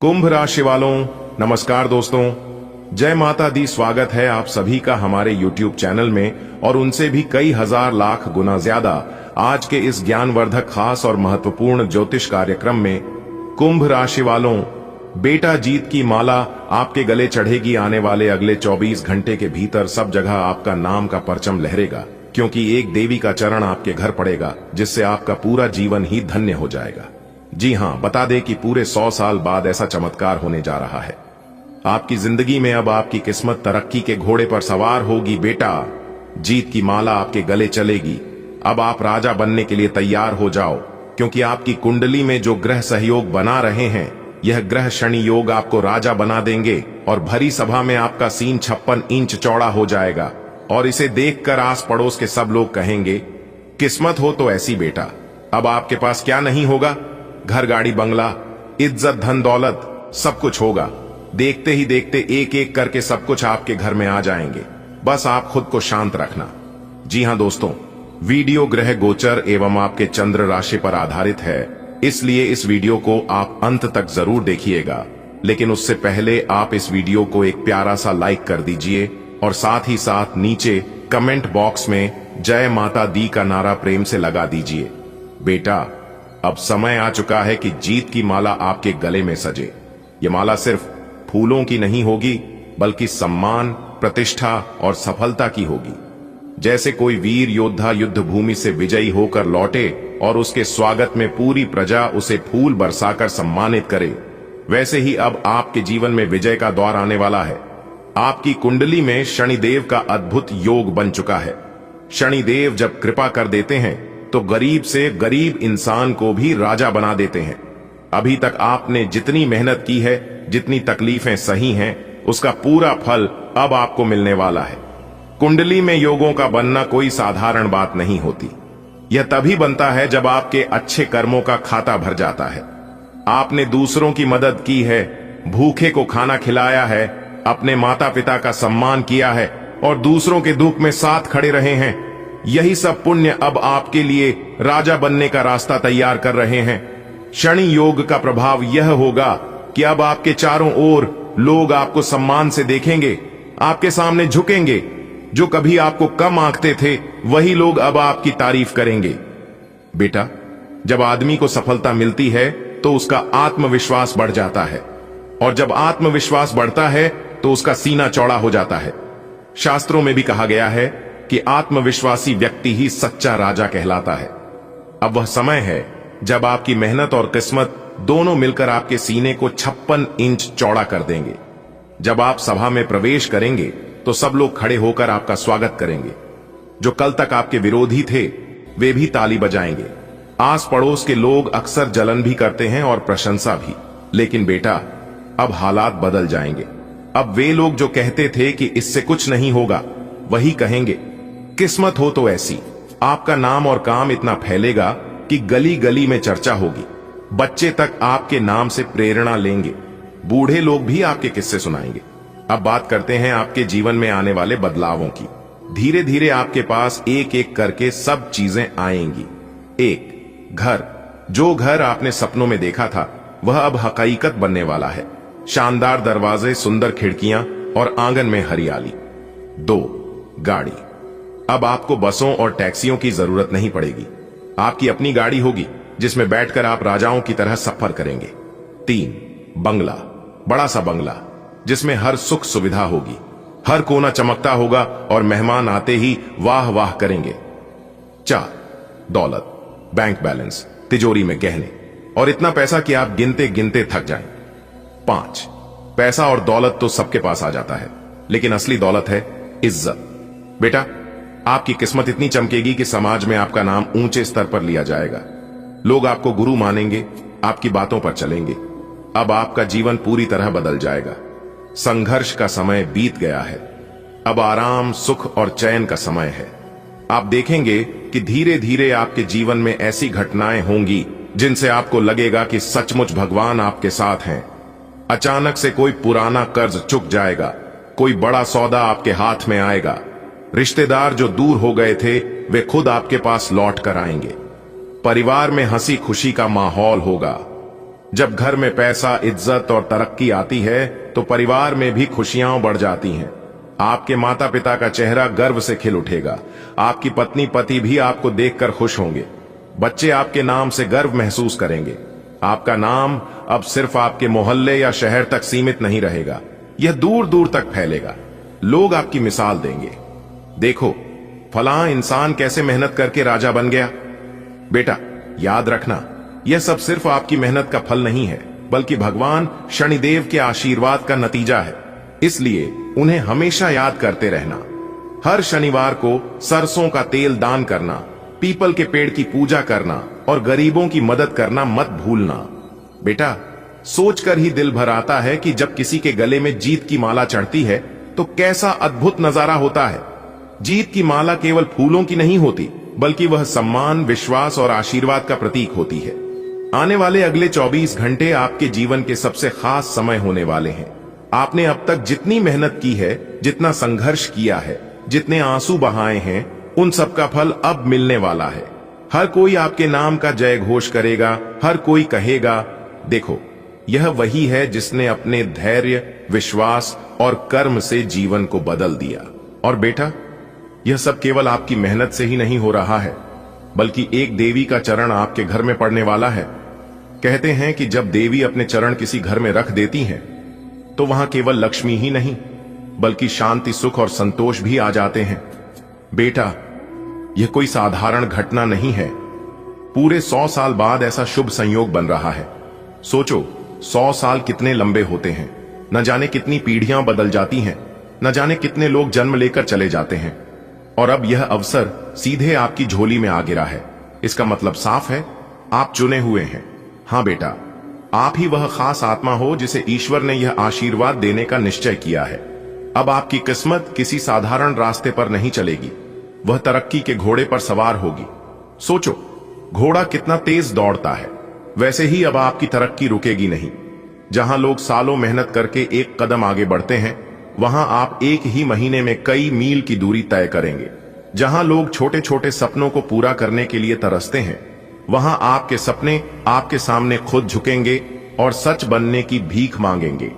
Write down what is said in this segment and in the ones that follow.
कुंभ राशि वालों, नमस्कार दोस्तों। जय माता दी। स्वागत है आप सभी का हमारे YouTube चैनल में और उनसे भी कई हजार लाख गुना ज्यादा आज के इस ज्ञानवर्धक खास और महत्वपूर्ण ज्योतिष कार्यक्रम में। कुंभ राशि वालों, बेटा जीत की माला आपके गले चढ़ेगी। आने वाले अगले 24 घंटे के भीतर सब जगह आपका नाम का परचम लहरेगा, क्योंकि एक देवी का चरण आपके घर पड़ेगा, जिससे आपका पूरा जीवन ही धन्य हो जाएगा। जी हां, बता दें कि पूरे 100 साल बाद ऐसा चमत्कार होने जा रहा है। आपकी जिंदगी में अब आपकी किस्मत तरक्की के घोड़े पर सवार होगी। बेटा जीत की माला आपके गले चलेगी। अब आप राजा बनने के लिए तैयार हो जाओ, क्योंकि आपकी कुंडली में जो ग्रह सहयोग बना रहे हैं, यह ग्रह शनि योग आपको राजा बना देंगे और भरी सभा में आपका सीन 56 इंच चौड़ा हो जाएगा। और इसे देखकर आस पड़ोस के सब लोग कहेंगे, किस्मत हो तो ऐसी बेटा। अब आपके पास क्या नहीं होगा? घर, गाड़ी, बंगला, इज्जत, धन दौलत, सब कुछ होगा। देखते ही देखते एक एक करके सब कुछ आपके घर में आ जाएंगे। बस आप खुद को शांत रखना। जी हां दोस्तों, वीडियो ग्रह गोचर एवं आपके चंद्र राशि पर आधारित है, इसलिए इस वीडियो को आप अंत तक जरूर देखिएगा। लेकिन उससे पहले आप इस वीडियो को एक प्यारा सा लाइक कर दीजिए और साथ ही साथ नीचे कमेंट बॉक्स में जय माता दी का नारा प्रेम से लगा दीजिए। बेटा अब समय आ चुका है कि जीत की माला आपके गले में सजे। ये माला सिर्फ फूलों की नहीं होगी, बल्कि सम्मान, प्रतिष्ठा और सफलता की होगी। जैसे कोई वीर योद्धा युद्ध भूमि से विजयी होकर लौटे और उसके स्वागत में पूरी प्रजा उसे फूल बरसाकर सम्मानित करे, वैसे ही अब आपके जीवन में विजय का दौर आने वाला है। आपकी कुंडली में शनिदेव का अद्भुत योग बन चुका है। शनिदेव जब कृपा कर देते हैं तो गरीब से गरीब इंसान को भी राजा बना देते हैं। अभी तक आपने जितनी मेहनत की है, जितनी तकलीफें सही हैं, उसका पूरा फल अब आपको मिलने वाला है। कुंडली में योगों का बनना कोई साधारण बात नहीं होती। यह तभी बनता है जब आपके अच्छे कर्मों का खाता भर जाता है। आपने दूसरों की मदद की है, भूखे को खाना खिलाया है, अपने माता पिता का सम्मान किया है और दूसरों के दुख में साथ खड़े रहे हैं। यही सब पुण्य अब आपके लिए राजा बनने का रास्ता तैयार कर रहे हैं। शनि योग का प्रभाव यह होगा कि अब आपके चारों ओर लोग आपको सम्मान से देखेंगे, आपके सामने झुकेंगे। जो कभी आपको कम आंकते थे, वही लोग अब आपकी तारीफ करेंगे। बेटा, जब आदमी को सफलता मिलती है तो उसका आत्मविश्वास बढ़ जाता है, और जब आत्मविश्वास बढ़ता है तो उसका सीना चौड़ा हो जाता है। शास्त्रों में भी कहा गया है कि आत्मविश्वासी व्यक्ति ही सच्चा राजा कहलाता है। अब वह समय है जब आपकी मेहनत और किस्मत दोनों मिलकर आपके सीने को 56 इंच चौड़ा कर देंगे। जब आप सभा में प्रवेश करेंगे तो सब लोग खड़े होकर आपका स्वागत करेंगे। जो कल तक आपके विरोधी थे, वे भी ताली बजाएंगे। आस पड़ोस के लोग अक्सर जलन भी करते हैं और प्रशंसा भी। लेकिन बेटा, अब हालात बदल जाएंगे। अब वे लोग जो कहते थे कि इससे कुछ नहीं होगा, वही कहेंगे, किस्मत हो तो ऐसी। आपका नाम और काम इतना फैलेगा कि गली गली में चर्चा होगी। बच्चे तक आपके नाम से प्रेरणा लेंगे, बूढ़े लोग भी आपके किस्से सुनाएंगे। अब बात करते हैं आपके जीवन में आने वाले बदलावों की। धीरे धीरे आपके पास एक एक करके सब चीजें आएंगी। एक, घर। जो घर आपने सपनों में देखा था, वह अब हकीकत बनने वाला है। शानदार दरवाजे, सुंदर खिड़कियां और आंगन में हरियाली। 2, गाड़ी। अब आपको बसों और टैक्सियों की जरूरत नहीं पड़ेगी। आपकी अपनी गाड़ी होगी, जिसमें बैठकर आप राजाओं की तरह सफर करेंगे। 3, बंगला। बड़ा सा बंगला, जिसमें हर सुख सुविधा होगी, हर कोना चमकता होगा और मेहमान आते ही वाह वाह करेंगे। 4, दौलत। बैंक बैलेंस, तिजोरी में गहने और इतना पैसा कि आप गिनते गिनते थक जाएं। 5, पैसा और दौलत तो सबके पास आ जाता है, लेकिन असली दौलत है इज्जत। बेटा, आपकी किस्मत इतनी चमकेगी कि समाज में आपका नाम ऊंचे स्तर पर लिया जाएगा। लोग आपको गुरु मानेंगे, आपकी बातों पर चलेंगे। अब आपका जीवन पूरी तरह बदल जाएगा। संघर्ष का समय बीत गया है। अब आराम, सुख और चैन का समय है। आप देखेंगे कि धीरे धीरे आपके जीवन में ऐसी घटनाएं होंगी जिनसे आपको लगेगा कि सचमुच भगवान आपके साथ हैं। अचानक से कोई पुराना कर्ज चुक जाएगा, कोई बड़ा सौदा आपके हाथ में आएगा। रिश्तेदार जो दूर हो गए थे, वे खुद आपके पास लौट कर आएंगे। परिवार में हंसी खुशी का माहौल होगा। जब घर में पैसा, इज्जत और तरक्की आती है तो परिवार में भी खुशियां बढ़ जाती हैं। आपके माता पिता का चेहरा गर्व से खिल उठेगा। आपकी पत्नी पति भी आपको देखकर खुश होंगे। बच्चे आपके नाम से गर्व महसूस करेंगे। आपका नाम अब सिर्फ आपके मोहल्ले या शहर तक सीमित नहीं रहेगा, यह दूर दूर तक फैलेगा। लोग आपकी मिसाल देंगे, देखो फलां इंसान कैसे मेहनत करके राजा बन गया। बेटा याद रखना, यह सब सिर्फ आपकी मेहनत का फल नहीं है, बल्कि भगवान शनिदेव के आशीर्वाद का नतीजा है। इसलिए उन्हें हमेशा याद करते रहना। हर शनिवार को सरसों का तेल दान करना, पीपल के पेड़ की पूजा करना और गरीबों की मदद करना मत भूलना। बेटा सोचकर ही दिल भर आता है कि जब किसी के गले में जीत की माला चढ़ती है तो कैसा अद्भुत नजारा होता है। जीत की माला केवल फूलों की नहीं होती, बल्कि वह सम्मान, विश्वास और आशीर्वाद का प्रतीक होती है। आने वाले अगले 24 घंटे आपके जीवन के सबसे खास समय होने वाले हैं। आपने अब तक जितनी मेहनत की है, जितना संघर्ष किया है, जितने आंसू बहाए हैं, उन सब का फल अब मिलने वाला है। हर कोई आपके नाम का जय घोष करेगा। हर कोई कहेगा, देखो यह वही है जिसने अपने धैर्य, विश्वास और कर्म से जीवन को बदल दिया। और बेटा यह सब केवल आपकी मेहनत से ही नहीं हो रहा है, बल्कि एक देवी का चरण आपके घर में पड़ने वाला है। कहते हैं कि जब देवी अपने चरण किसी घर में रख देती हैं तो वहां केवल लक्ष्मी ही नहीं, बल्कि शांति, सुख और संतोष भी आ जाते हैं। बेटा यह कोई साधारण घटना नहीं है। पूरे 100 साल बाद ऐसा शुभ संयोग बन रहा है। सोचो 100 साल कितने लंबे होते हैं। न जाने कितनी पीढ़ियां बदल जाती हैं, न जाने कितने लोग जन्म लेकर चले जाते हैं, और अब यह अवसर सीधे आपकी झोली में आ गिरा है। इसका मतलब साफ है, आप चुने हुए हैं। हां बेटा, आप ही वह खास आत्मा हो जिसे ईश्वर ने यह आशीर्वाद देने का निश्चय किया है। अब आपकी किस्मत किसी साधारण रास्ते पर नहीं चलेगी, वह तरक्की के घोड़े पर सवार होगी। सोचो घोड़ा कितना तेज दौड़ता है, वैसे ही अब आपकी तरक्की रुकेगी नहीं। जहां लोग सालों मेहनत करके एक कदम आगे बढ़ते हैं, वहां आप एक ही महीने में कई मील की दूरी तय करेंगे। जहां लोग छोटे छोटे सपनों को पूरा करने के लिए तरसते हैं, वहां आपके सपने आपके सामने खुद झुकेंगे और सच बनने की भीख मांगेंगे।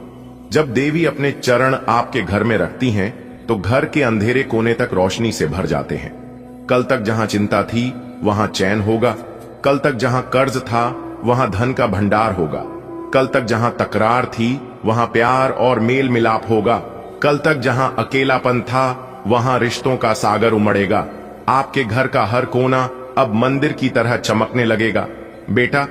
जब देवी अपने चरण आपके घर में रखती हैं, तो घर के अंधेरे कोने तक रोशनी से भर जाते हैं। कल तक जहां चिंता थी, वहां चैन होगा। कल तक जहां कर्ज था, वहां धन का भंडार होगा। कल तक जहां तकरार थी, वहां प्यार और मेल मिलाप होगा। कल तक जहां अकेलापन था, वहां रिश्तों का सागर उमड़ेगा। आपके घर का हर कोना अब मंदिर की तरह चमकने लगेगा। बेटा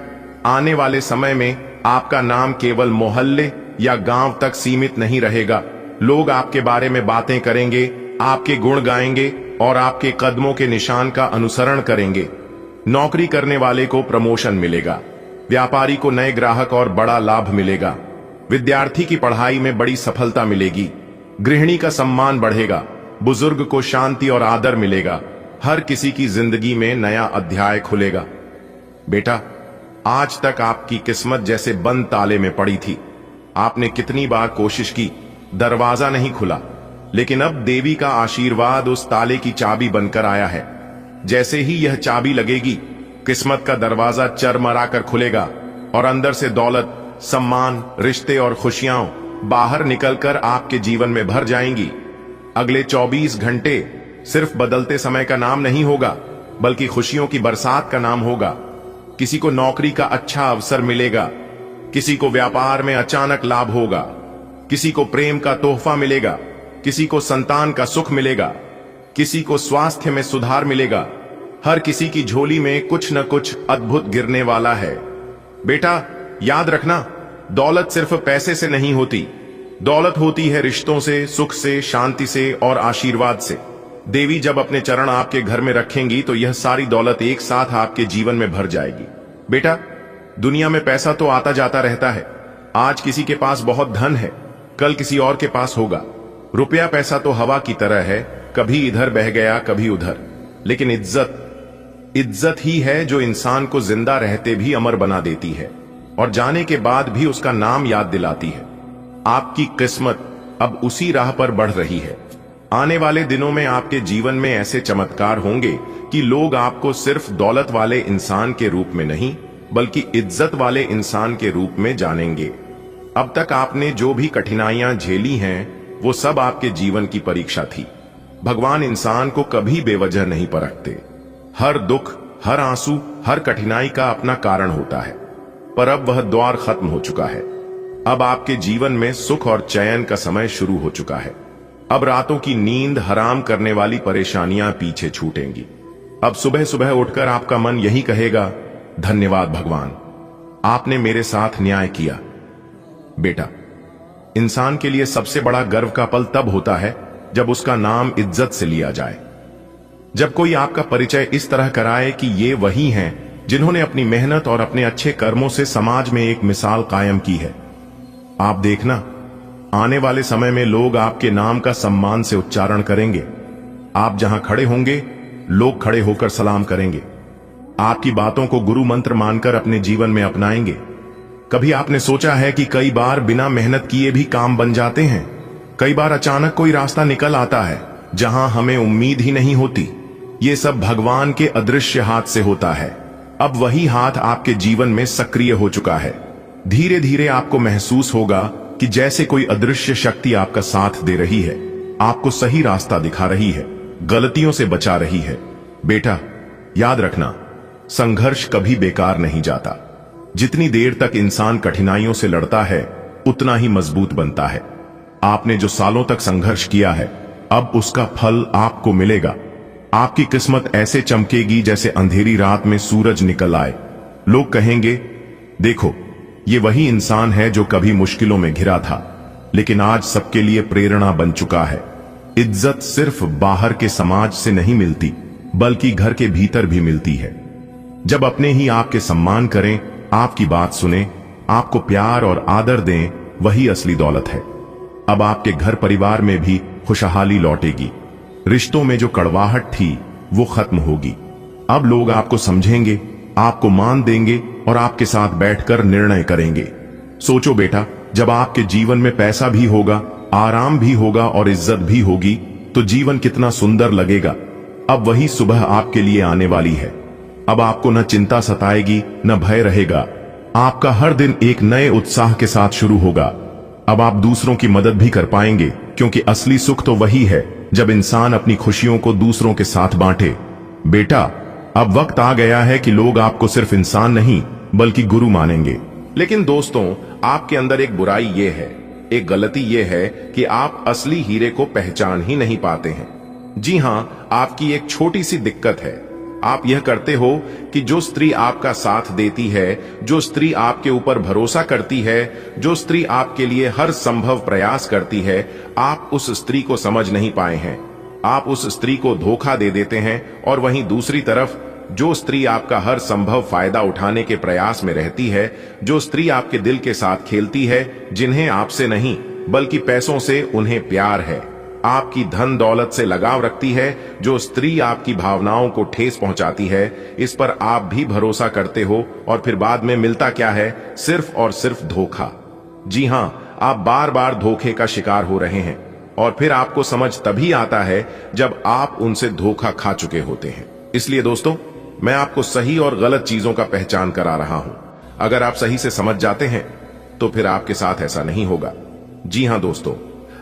आने वाले समय में आपका नाम केवल मोहल्ले या गांव तक सीमित नहीं रहेगा। लोग आपके बारे में बातें करेंगे, आपके गुण गाएंगे और आपके कदमों के निशान का अनुसरण करेंगे। नौकरी करने वाले को प्रमोशन मिलेगा, व्यापारी को नए ग्राहक और बड़ा लाभ मिलेगा, विद्यार्थी की पढ़ाई में बड़ी सफलता मिलेगी, गृहिणी का सम्मान बढ़ेगा, बुजुर्ग को शांति और आदर मिलेगा। हर किसी की जिंदगी में नया अध्याय खुलेगा। बेटा आज तक आपकी किस्मत जैसे बंद ताले में पड़ी थी। आपने कितनी बार कोशिश की, दरवाजा नहीं खुला, लेकिन अब देवी का आशीर्वाद उस ताले की चाबी बनकर आया है। जैसे ही यह चाबी लगेगी, किस्मत का दरवाजा चरमराकर खुलेगा और अंदर से दौलत, सम्मान, रिश्ते और खुशियां बाहर निकलकर आपके जीवन में भर जाएंगी। अगले 24 घंटे सिर्फ बदलते समय का नाम नहीं होगा, बल्कि खुशियों की बरसात का नाम होगा। किसी को नौकरी का अच्छा अवसर मिलेगा, किसी को व्यापार में अचानक लाभ होगा, किसी को प्रेम का तोहफा मिलेगा, किसी को संतान का सुख मिलेगा, किसी को स्वास्थ्य में सुधार मिलेगा। हर किसी की झोली में कुछ न कुछ अद्भुत गिरने वाला है। बेटा याद रखना, दौलत सिर्फ पैसे से नहीं होती। दौलत होती है रिश्तों से, सुख से, शांति से और आशीर्वाद से। देवी जब अपने चरण आपके घर में रखेंगी तो यह सारी दौलत एक साथ आपके जीवन में भर जाएगी। बेटा दुनिया में पैसा तो आता जाता रहता है। आज किसी के पास बहुत धन है, कल किसी और के पास होगा। रुपया पैसा तो हवा की तरह है, कभी इधर बह गया, कभी उधर। लेकिन इज्जत ही है जो इंसान को जिंदा रहते भी अमर बना देती है और जाने के बाद भी उसका नाम याद दिलाती है। आपकी किस्मत अब उसी राह पर बढ़ रही है। आने वाले दिनों में आपके जीवन में ऐसे चमत्कार होंगे कि लोग आपको सिर्फ दौलत वाले इंसान के रूप में नहीं, बल्कि इज्जत वाले इंसान के रूप में जानेंगे। अब तक आपने जो भी कठिनाइयां झेली हैं, वो सब आपके जीवन की परीक्षा थी। भगवान इंसान को कभी बेवजह नहीं परखते। हर दुख, हर आंसू, हर कठिनाई का अपना कारण होता है। पर अब वह दौर खत्म हो चुका है। अब आपके जीवन में सुख और चैन का समय शुरू हो चुका है। अब रातों की नींद हराम करने वाली परेशानियां पीछे छूटेंगी। अब सुबह सुबह उठकर आपका मन यही कहेगा, धन्यवाद भगवान, आपने मेरे साथ न्याय किया। बेटा, इंसान के लिए सबसे बड़ा गर्व का पल तब होता है जब उसका नाम इज्जत से लिया जाए। जब कोई आपका परिचय इस तरह कराए कि ये वही हैं जिन्होंने अपनी मेहनत और अपने अच्छे कर्मों से समाज में एक मिसाल कायम की है। आप देखना, आने वाले समय में लोग आपके नाम का सम्मान से उच्चारण करेंगे। आप जहां खड़े होंगे, लोग खड़े होकर सलाम करेंगे। आपकी बातों को गुरु मंत्र मानकर अपने जीवन में अपनाएंगे। कभी आपने सोचा है कि कई बार बिना मेहनत किए भी काम बन जाते हैं? कई बार अचानक कोई रास्ता निकल आता है जहां हमें उम्मीद ही नहीं होती। ये सब भगवान के अदृश्य हाथ से होता है। अब वही हाथ आपके जीवन में सक्रिय हो चुका है। धीरे धीरे आपको महसूस होगा कि जैसे कोई अदृश्य शक्ति आपका साथ दे रही है, आपको सही रास्ता दिखा रही है, गलतियों से बचा रही है। बेटा, याद रखना, संघर्ष कभी बेकार नहीं जाता। जितनी देर तक इंसान कठिनाइयों से लड़ता है, उतना ही मजबूत बनता है। आपने जो सालों तक संघर्ष किया है, अब उसका फल आपको मिलेगा। आपकी किस्मत ऐसे चमकेगी जैसे अंधेरी रात में सूरज निकल आए। लोग कहेंगे, देखो, ये वही इंसान है जो कभी मुश्किलों में घिरा था, लेकिन आज सबके लिए प्रेरणा बन चुका है। इज्जत सिर्फ बाहर के समाज से नहीं मिलती, बल्कि घर के भीतर भी मिलती है। जब अपने ही आपके सम्मान करें, आपकी बात सुने, आपको प्यार और आदर दें, वही असली दौलत है। अब आपके घर परिवार में भी खुशहाली लौटेगी। रिश्तों में जो कड़वाहट थी, वो खत्म होगी। अब लोग आपको समझेंगे, आपको मान देंगे और आपके साथ बैठकर निर्णय करेंगे। सोचो बेटा, जब आपके जीवन में पैसा भी होगा, आराम भी होगा और इज्जत भी होगी, तो जीवन कितना सुंदर लगेगा। अब वही सुबह आपके लिए आने वाली है। अब आपको न चिंता सताएगी, न भय रहेगा। आपका हर दिन एक नए उत्साह के साथ शुरू होगा। अब आप दूसरों की मदद भी कर पाएंगे, क्योंकि असली सुख तो वही है जब इंसान अपनी खुशियों को दूसरों के साथ बांटे। बेटा, अब वक्त आ गया है कि लोग आपको सिर्फ इंसान नहीं, बल्कि गुरु मानेंगे। लेकिन दोस्तों, आपके अंदर एक बुराई ये है, एक गलती ये है कि आप असली हीरे को पहचान ही नहीं पाते हैं। जी हां, आपकी एक छोटी सी दिक्कत है। आप यह करते हो कि जो स्त्री आपका साथ देती है, जो स्त्री आपके ऊपर भरोसा करती है, जो स्त्री आपके लिए हर संभव प्रयास करती है, आप उस स्त्री को समझ नहीं पाए हैं। आप उस स्त्री को धोखा दे देते हैं। और वहीं दूसरी तरफ जो स्त्री आपका हर संभव फायदा उठाने के प्रयास में रहती है, जो स्त्री आपके दिल के साथ खेलती है, जिन्हें आपसे नहीं बल्कि पैसों से उन्हें प्यार है, आपकी धन दौलत से लगाव रखती है, जो स्त्री आपकी भावनाओं को ठेस पहुंचाती है, इस पर आप भी भरोसा करते हो और फिर बाद में मिलता क्या है? सिर्फ और सिर्फ धोखा। जी हां, आप बार बार धोखे का शिकार हो रहे हैं और फिर आपको समझ तभी आता है जब आप उनसे धोखा खा चुके होते हैं। इसलिए दोस्तों, मैं आपको सही और गलत चीजों का पहचान करा रहा हूं। अगर आप सही से समझ जाते हैं तो फिर आपके साथ ऐसा नहीं होगा। जी हां दोस्तों,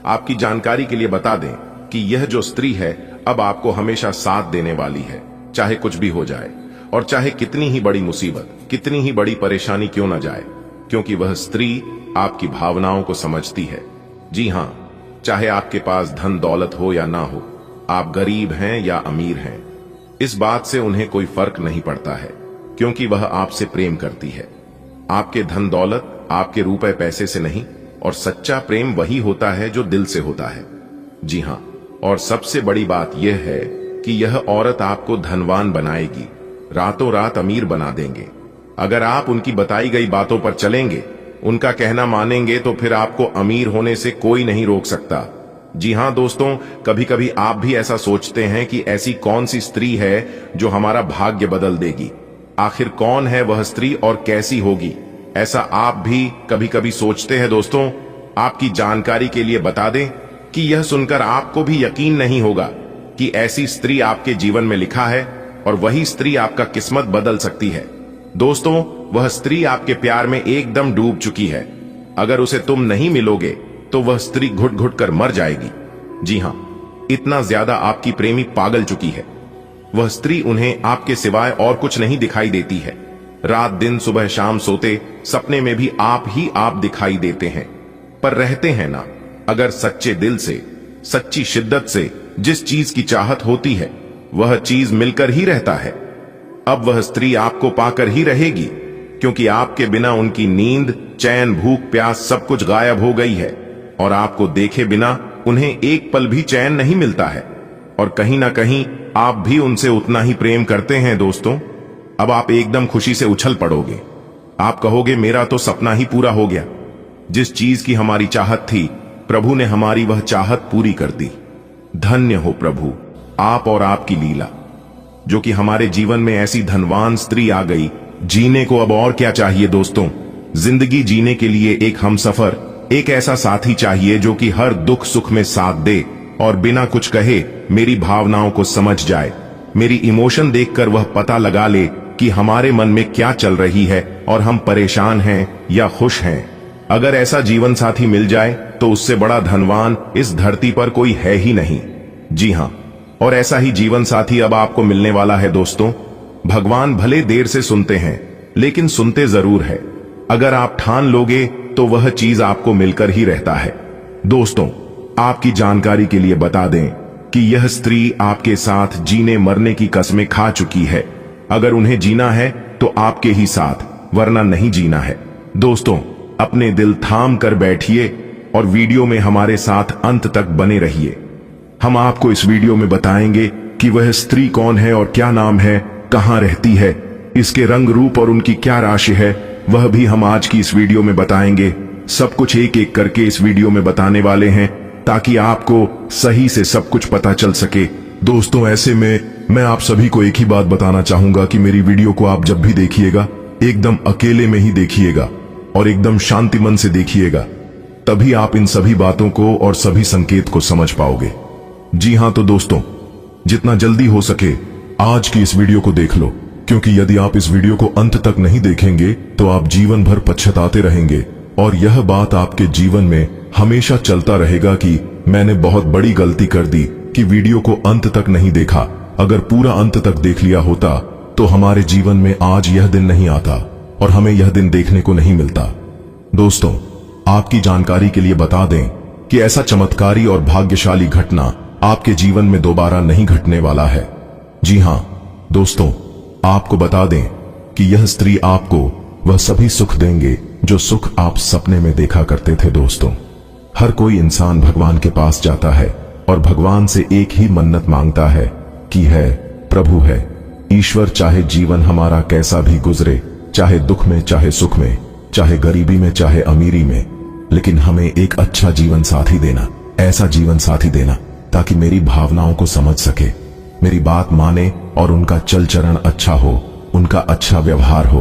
आपकी जानकारी के लिए बता दें कि यह जो स्त्री है, अब आपको हमेशा साथ देने वाली है, चाहे कुछ भी हो जाए और चाहे कितनी ही बड़ी मुसीबत, कितनी ही बड़ी परेशानी क्यों ना जाए, क्योंकि वह स्त्री आपकी भावनाओं को समझती है। जी हां, चाहे आपके पास धन दौलत हो या ना हो, आप गरीब हैं या अमीर हैं, इस बात से उन्हें कोई फर्क नहीं पड़ता है, क्योंकि वह आपसे प्रेम करती है। आपके धन दौलत, आपके रुपए पैसे से नहीं, और सच्चा प्रेम वही होता है जो दिल से होता है। जी हां, और सबसे बड़ी बात यह है कि यह औरत आपको धनवान बनाएगी, रातों रात अमीर बना देंगे। अगर आप उनकी बताई गई बातों पर चलेंगे, उनका कहना मानेंगे, तो फिर आपको अमीर होने से कोई नहीं रोक सकता। जी हां दोस्तों, कभी कभी आप भी ऐसा सोचते हैं कि ऐसी कौन सी स्त्री है जो हमारा भाग्य बदल देगी। आखिर कौन है वह स्त्री और कैसी होगी? ऐसा आप भी कभी कभी सोचते हैं दोस्तों। आपकी जानकारी के लिए बता दें कि यह सुनकर आपको भी यकीन नहीं होगा कि ऐसी स्त्री आपके जीवन में लिखा है और वही स्त्री आपका किस्मत बदल सकती है। दोस्तों, वह स्त्री आपके प्यार में एकदम डूब चुकी है। अगर उसे तुम नहीं मिलोगे तो वह स्त्री घुट घुट कर मर जाएगी। जी हां, इतना ज्यादा आपकी प्रेमी पागल चुकी है। वह स्त्री उन्हें आपके सिवाय और कुछ नहीं दिखाई देती है। रात दिन सुबह शाम सोते सपने में भी आप ही आप दिखाई देते हैं, पर रहते हैं ना। अगर सच्चे दिल से, सच्ची शिद्दत से जिस चीज की चाहत होती है वह चीज मिलकर ही रहता है। अब वह स्त्री आपको पाकर ही रहेगी, क्योंकि आपके बिना उनकी नींद, चैन, भूख, प्यास सब कुछ गायब हो गई है और आपको देखे बिना उन्हें एक पल भी चैन नहीं मिलता है। और कहीं ना कहीं आप भी उनसे उतना ही प्रेम करते हैं दोस्तों। अब आप एकदम खुशी से उछल पड़ोगे। आप कहोगे मेरा तो सपना ही पूरा हो गया। जिस चीज की हमारी चाहत थी प्रभु ने हमारी वह चाहत पूरी कर दी। धन्य हो प्रभु आप और आपकी लीला, जो कि हमारे जीवन में ऐसी धनवान स्त्री आ गई। जीने को अब और क्या चाहिए दोस्तों। जिंदगी जीने के लिए एक हमसफर, एक ऐसा साथी चाहिए जो कि हर दुख सुख में साथ दे और बिना कुछ कहे मेरी भावनाओं को समझ जाए। मेरी इमोशन देखकर वह पता लगा ले कि हमारे मन में क्या चल रही है और हम परेशान हैं या खुश हैं। अगर ऐसा जीवन साथी मिल जाए तो उससे बड़ा धनवान इस धरती पर कोई है ही नहीं। जी हां, और ऐसा ही जीवन साथी अब आपको मिलने वाला है दोस्तों। भगवान भले देर से सुनते हैं लेकिन सुनते जरूर है। अगर आप ठान लोगे तो वह चीज आपको मिलकर ही रहता है। दोस्तों, आपकी जानकारी के लिए बता दें कि यह स्त्री आपके साथ जीने मरने की कस्में खा चुकी है। अगर उन्हें जीना है तो आपके ही साथ, वरना नहीं जीना है। दोस्तों, अपने दिल थाम कर बैठिए और वीडियो में हमारे साथ अंत तक बने रहिए। हम आपको इस वीडियो में बताएंगे कि वह स्त्री कौन है और क्या नाम है, कहां रहती है, इसके रंग रूप और उनकी क्या राशि है, वह भी हम आज की इस वीडियो में बताएंगे। सब कुछ एक एक करके इस वीडियो में बताने वाले हैं ताकि आपको सही से सब कुछ पता चल सके। दोस्तों, ऐसे में मैं आप सभी को एक ही बात बताना चाहूंगा कि मेरी वीडियो को आप जब भी देखिएगा एकदम अकेले में ही देखिएगा और एकदम शांति मन से देखिएगा, तभी आप इन सभी बातों को और सभी संकेत को समझ पाओगे। जी हां, तो दोस्तों, जितना जल्दी हो सके आज की इस वीडियो को देख लो, क्योंकि यदि आप इस वीडियो को अंत तक नहीं देखेंगे तो आप जीवन भर पछताते रहेंगे और यह बात आपके जीवन में हमेशा चलता रहेगा कि मैंने बहुत बड़ी गलती कर दी कि वीडियो को अंत तक नहीं देखा। अगर पूरा अंत तक देख लिया होता तो हमारे जीवन में आज यह दिन नहीं आता और हमें यह दिन देखने को नहीं मिलता। दोस्तों, आपकी जानकारी के लिए बता दें कि ऐसा चमत्कारी और भाग्यशाली घटना आपके जीवन में दोबारा नहीं घटने वाला है। जी हां दोस्तों, आपको बता दें कि यह स्त्री आपको वह सभी सुख देंगे जो सुख आप सपने में देखा करते थे। दोस्तों, हर कोई इंसान भगवान के पास जाता है और भगवान से एक ही मन्नत मांगता है कि है प्रभु है ईश्वर, चाहे जीवन हमारा कैसा भी गुजरे, चाहे दुख में, चाहे सुख में, चाहे गरीबी में, चाहे अमीरी में, लेकिन हमें एक अच्छा जीवन साथी देना, ऐसा जीवन साथी देना ताकि मेरी भावनाओं को समझ सके, मेरी बात माने और उनका चल चरण अच्छा हो, उनका अच्छा व्यवहार हो।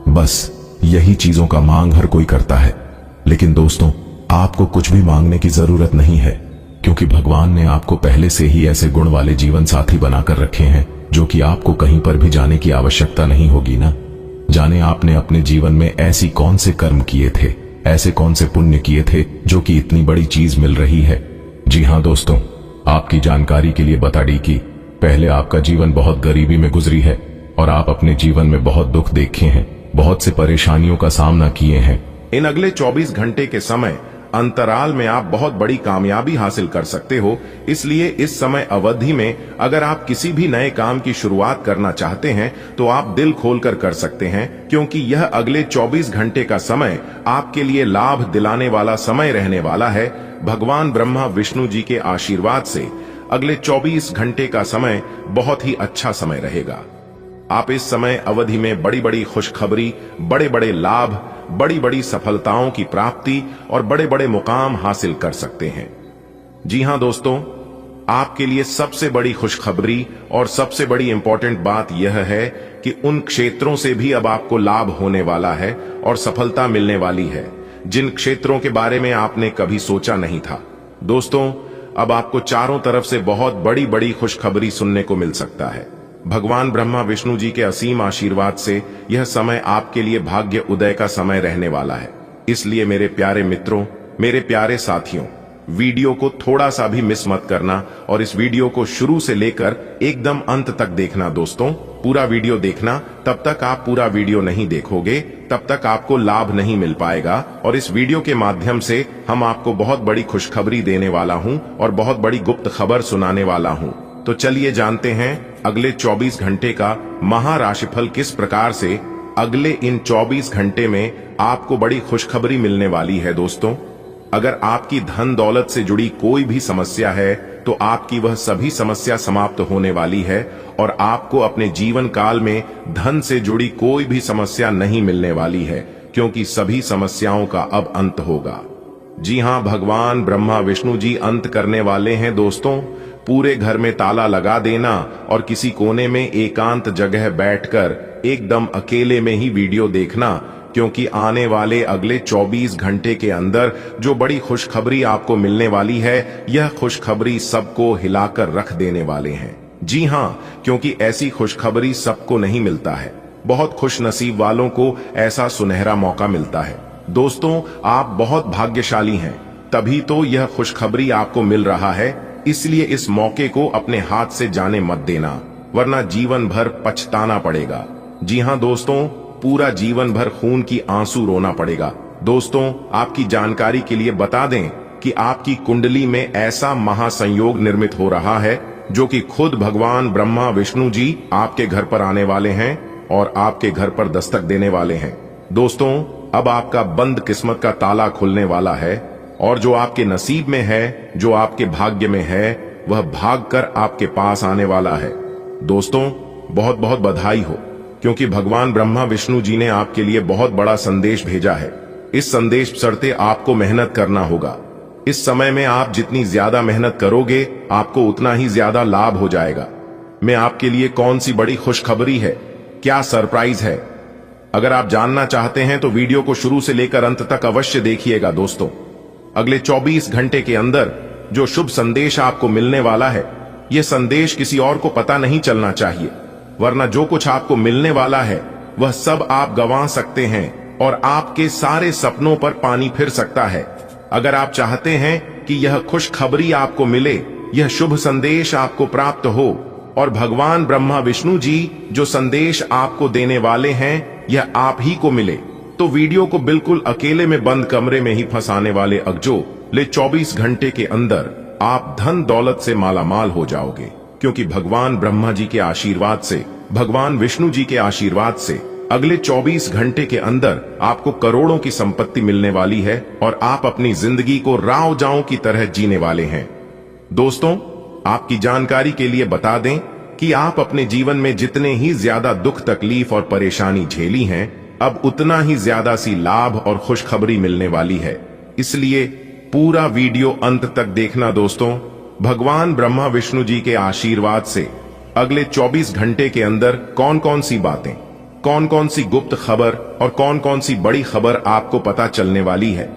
बस यही चीजों का मांग हर कोई करता है। लेकिन दोस्तों, आपको कुछ भी मांगने की जरूरत नहीं है, क्योंकि भगवान ने आपको पहले से ही ऐसे गुण वाले जीवन साथी बनाकर रखे हैं जो कि आपको कहीं पर भी जाने की आवश्यकता नहीं होगी ना। जाने आपने अपने जीवन में ऐसी कौन से कर्म किए थे, ऐसे कौन से पुण्य किए थे जो कि इतनी बड़ी चीज मिल रही है। जी हां दोस्तों, आपकी जानकारी के लिए बता दी कि पहले आपका जीवन बहुत गरीबी में गुजरी है और आप अपने जीवन में बहुत दुख देखे हैं, बहुत से परेशानियों का सामना किए हैं। इन अगले 24 घंटे के समय अंतराल में आप बहुत बड़ी कामयाबी हासिल कर सकते हो। इसलिए इस समय अवधि में अगर आप किसी भी नए काम की शुरुआत करना चाहते हैं तो आप दिल खोलकर कर सकते हैं, क्योंकि यह अगले 24 घंटे का समय आपके लिए लाभ दिलाने वाला समय रहने वाला है। भगवान ब्रह्मा विष्णु जी के आशीर्वाद से अगले 24 घंटे का समय बहुत ही अच्छा समय रहेगा। आप इस समय अवधि में बड़ी बड़ी खुशखबरी, बड़े बड़े लाभ, बड़ी बड़ी सफलताओं की प्राप्ति और बड़े बड़े मुकाम हासिल कर सकते हैं। जी हां दोस्तों, आपके लिए सबसे बड़ी खुशखबरी और सबसे बड़ी इंपॉर्टेंट बात यह है कि उन क्षेत्रों से भी अब आपको लाभ होने वाला है और सफलता मिलने वाली है जिन क्षेत्रों के बारे में आपने कभी सोचा नहीं था। दोस्तों, अब आपको चारों तरफ से बहुत बड़ी बड़ी खुशखबरी सुनने को मिल सकता है। भगवान ब्रह्मा विष्णु जी के असीम आशीर्वाद से यह समय आपके लिए भाग्य उदय का समय रहने वाला है। इसलिए मेरे प्यारे मित्रों, मेरे प्यारे साथियों, वीडियो को थोड़ा सा भी मिस मत करना और इस वीडियो को शुरू से लेकर एकदम अंत तक देखना। दोस्तों, पूरा वीडियो देखना। तब तक आप पूरा वीडियो नहीं देखोगे तब तक आपको लाभ नहीं मिल पाएगा। और इस वीडियो के माध्यम से हम आपको बहुत बड़ी खुशखबरी देने वाला हूं और बहुत बड़ी गुप्त खबर सुनाने वाला हूं। तो चलिए जानते हैं अगले 24 घंटे का महाराशिफल किस प्रकार से अगले इन 24 घंटे में आपको बड़ी खुशखबरी मिलने वाली है। दोस्तों, अगर आपकी धन दौलत से जुड़ी कोई भी समस्या है तो आपकी वह सभी समस्या समाप्त होने वाली है और आपको अपने जीवन काल में धन से जुड़ी कोई भी समस्या नहीं मिलने वाली है, क्योंकि सभी समस्याओं का अब अंत होगा। जी हां, भगवान ब्रह्मा विष्णु जी अंत करने वाले हैं। दोस्तों, पूरे घर में ताला लगा देना और किसी कोने में एकांत जगह बैठकर एकदम अकेले में ही वीडियो देखना, क्योंकि आने वाले अगले 24 घंटे के अंदर जो बड़ी खुशखबरी आपको मिलने वाली है, यह खुशखबरी सबको हिलाकर रख देने वाले हैं। जी हां, क्योंकि ऐसी खुशखबरी सबको नहीं मिलता है। बहुत खुश नसीब वालों को ऐसा सुनहरा मौका मिलता है। दोस्तों, आप बहुत भाग्यशाली हैं, तभी तो यह खुशखबरी आपको मिल रहा है। इसलिए इस मौके को अपने हाथ से जाने मत देना, वरना जीवन भर पछताना पड़ेगा। जी हां दोस्तों, पूरा जीवन भर खून की आंसू रोना पड़ेगा। दोस्तों, आपकी जानकारी के लिए बता दें कि आपकी कुंडली में ऐसा महासंयोग निर्मित हो रहा है जो कि खुद भगवान ब्रह्मा विष्णु जी आपके घर पर आने वाले हैं और आपके घर पर दस्तक देने वाले हैं। दोस्तों, अब आपका बंद किस्मत का ताला खुलने वाला है और जो आपके नसीब में है, जो आपके भाग्य में है, वह भागकर आपके पास आने वाला है। दोस्तों, बहुत बहुत बधाई हो, क्योंकि भगवान ब्रह्मा विष्णु जी ने आपके लिए बहुत बड़ा संदेश भेजा है। इस संदेश चलते आपको मेहनत करना होगा। इस समय में आप जितनी ज्यादा मेहनत करोगे, आपको उतना ही ज्यादा लाभ हो जाएगा। मैं आपके लिए कौन सी बड़ी खुशखबरी है, क्या सरप्राइज है, अगर आप जानना चाहते हैं तो वीडियो को शुरू से लेकर अंत तक अवश्य देखिएगा। दोस्तों, अगले 24 घंटे के अंदर जो शुभ संदेश आपको मिलने वाला है, यह संदेश किसी और को पता नहीं चलना चाहिए, वरना जो कुछ आपको मिलने वाला है वह सब आप गंवा सकते हैं और आपके सारे सपनों पर पानी फिर सकता है। अगर आप चाहते हैं कि यह खुशखबरी आपको मिले, यह शुभ संदेश आपको प्राप्त हो और भगवान ब्रह्मा विष्णु जी जो संदेश आपको देने वाले हैं यह आप ही को मिले, तो वीडियो को बिल्कुल अकेले में बंद कमरे में ही फंसाने वाले अगले 24 घंटे के अंदर आप धन दौलत से मालामाल हो जाओगे, क्योंकि भगवान ब्रह्मा जी के आशीर्वाद से, भगवान विष्णु जी के आशीर्वाद से अगले 24 घंटे के अंदर आपको करोड़ों की संपत्ति मिलने वाली है और आप अपनी जिंदगी को राव जाओ की तरह जीने वाले हैं। दोस्तों, आपकी जानकारी के लिए बता दें कि आप अपने जीवन में जितने ही ज्यादा दुख तकलीफ और परेशानी झेली हैं, अब उतना ही ज्यादा सी लाभ और खुशखबरी मिलने वाली है। इसलिए पूरा वीडियो अंत तक देखना। दोस्तों, भगवान ब्रह्मा विष्णु जी के आशीर्वाद से अगले 24 घंटे के अंदर कौन कौन सी बातें, कौन कौन सी गुप्त खबर और कौन कौन सी बड़ी खबर आपको पता चलने वाली है,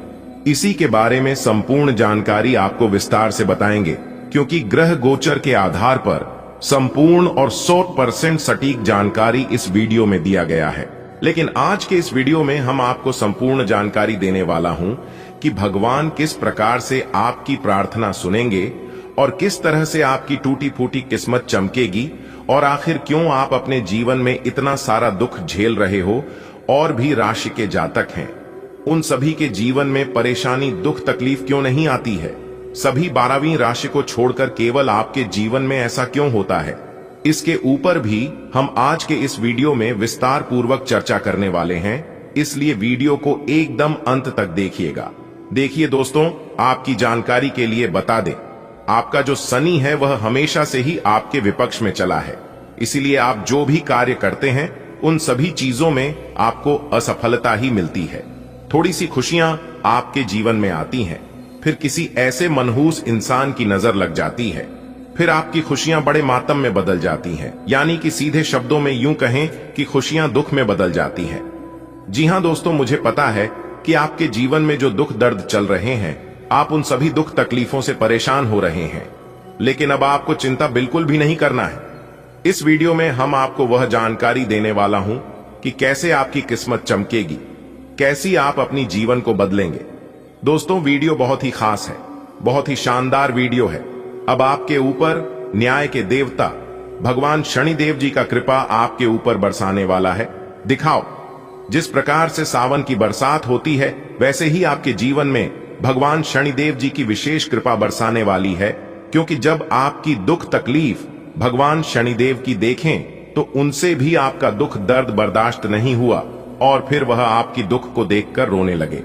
इसी के बारे में संपूर्ण जानकारी आपको विस्तार से बताएंगे, क्योंकि ग्रह गोचर के आधार पर संपूर्ण और 100% सटीक जानकारी इस वीडियो में दिया गया है। लेकिन आज के इस वीडियो में हम आपको संपूर्ण जानकारी देने वाला हूं कि भगवान किस प्रकार से आपकी प्रार्थना सुनेंगे और किस तरह से आपकी टूटी फूटी किस्मत चमकेगी और आखिर क्यों आप अपने जीवन में इतना सारा दुख झेल रहे हो और भी राशि के जातक हैं, उन सभी के जीवन में परेशानी दुख तकलीफ क्यों नहीं आती है, सभी 12वीं राशि को छोड़कर केवल आपके जीवन में ऐसा क्यों होता है, इसके ऊपर भी हम आज के इस वीडियो में विस्तार पूर्वक चर्चा करने वाले हैं। इसलिए वीडियो को एकदम अंत तक देखिएगा। देखिए दोस्तों, आपकी जानकारी के लिए बता दें, आपका जो शनि है वह हमेशा से ही आपके विपक्ष में चला है। इसीलिए आप जो भी कार्य करते हैं उन सभी चीजों में आपको असफलता ही मिलती है। थोड़ी सी खुशियां आपके जीवन में आती हैं, फिर किसी ऐसे मनहूस इंसान की नजर लग जाती है, फिर आपकी खुशियां बड़े मातम में बदल जाती हैं। यानी कि सीधे शब्दों में यूं कहें कि खुशियां दुख में बदल जाती हैं। जी हां दोस्तों, मुझे पता है कि आपके जीवन में जो दुख दर्द चल रहे हैं, आप उन सभी दुख तकलीफों से परेशान हो रहे हैं, लेकिन अब आपको चिंता बिल्कुल भी नहीं करना है। इस वीडियो में हम आपको वह जानकारी देने वाला हूं कि कैसे आपकी किस्मत चमकेगी, कैसी आप अपनी जीवन को बदलेंगे। दोस्तों, वीडियो बहुत ही खास है, बहुत ही शानदार वीडियो है। अब आपके ऊपर न्याय के देवता भगवान शनिदेव जी का कृपा आपके ऊपर बरसाने वाला है। दिखाओ, जिस प्रकार से सावन की बरसात होती है, वैसे ही आपके जीवन में भगवान शनिदेव जी की विशेष कृपा बरसाने वाली है। क्योंकि जब आपकी दुख तकलीफ भगवान शनिदेव की देखें तो उनसे भी आपका दुख दर्द बर्दाश्त नहीं हुआ और फिर वह आपकी दुख को देखकर रोने लगे।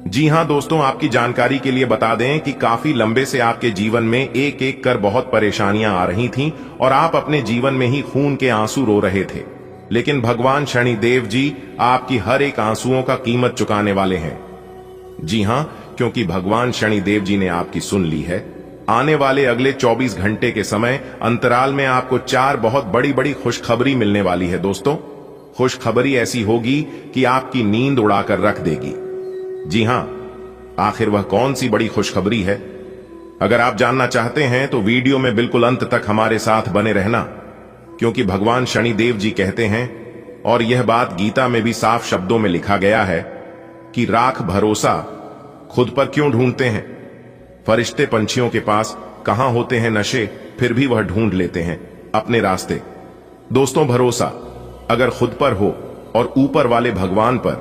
जी हां दोस्तों, आपकी जानकारी के लिए बता दें कि काफी लंबे से आपके जीवन में एक एक कर बहुत परेशानियां आ रही थीं और आप अपने जीवन में ही खून के आंसू रो रहे थे। लेकिन भगवान शनिदेव जी आपकी हर एक आंसुओं का कीमत चुकाने वाले हैं। जी हां, क्योंकि भगवान शनिदेव जी ने आपकी सुन ली है। आने वाले अगले 24 घंटे के समय अंतराल में आपको 4 बहुत बड़ी बड़ी खुशखबरी मिलने वाली है। दोस्तों, खुशखबरी ऐसी होगी कि आपकी नींद उड़ाकर रख देगी। जी हां, आखिर वह कौन सी बड़ी खुशखबरी है? अगर आप जानना चाहते हैं तो वीडियो में बिल्कुल अंत तक हमारे साथ बने रहना, क्योंकि भगवान शनिदेव जी कहते हैं, और यह बात गीता में भी साफ शब्दों में लिखा गया है कि राख भरोसा खुद पर क्यों ढूंढते हैं? फरिश्ते पंछियों के पास कहां होते हैं नशे, फिर भी वह ढूंढ लेते हैं अपने रास्ते। दोस्तों, भरोसा अगर खुद पर हो और ऊपर वाले भगवान पर,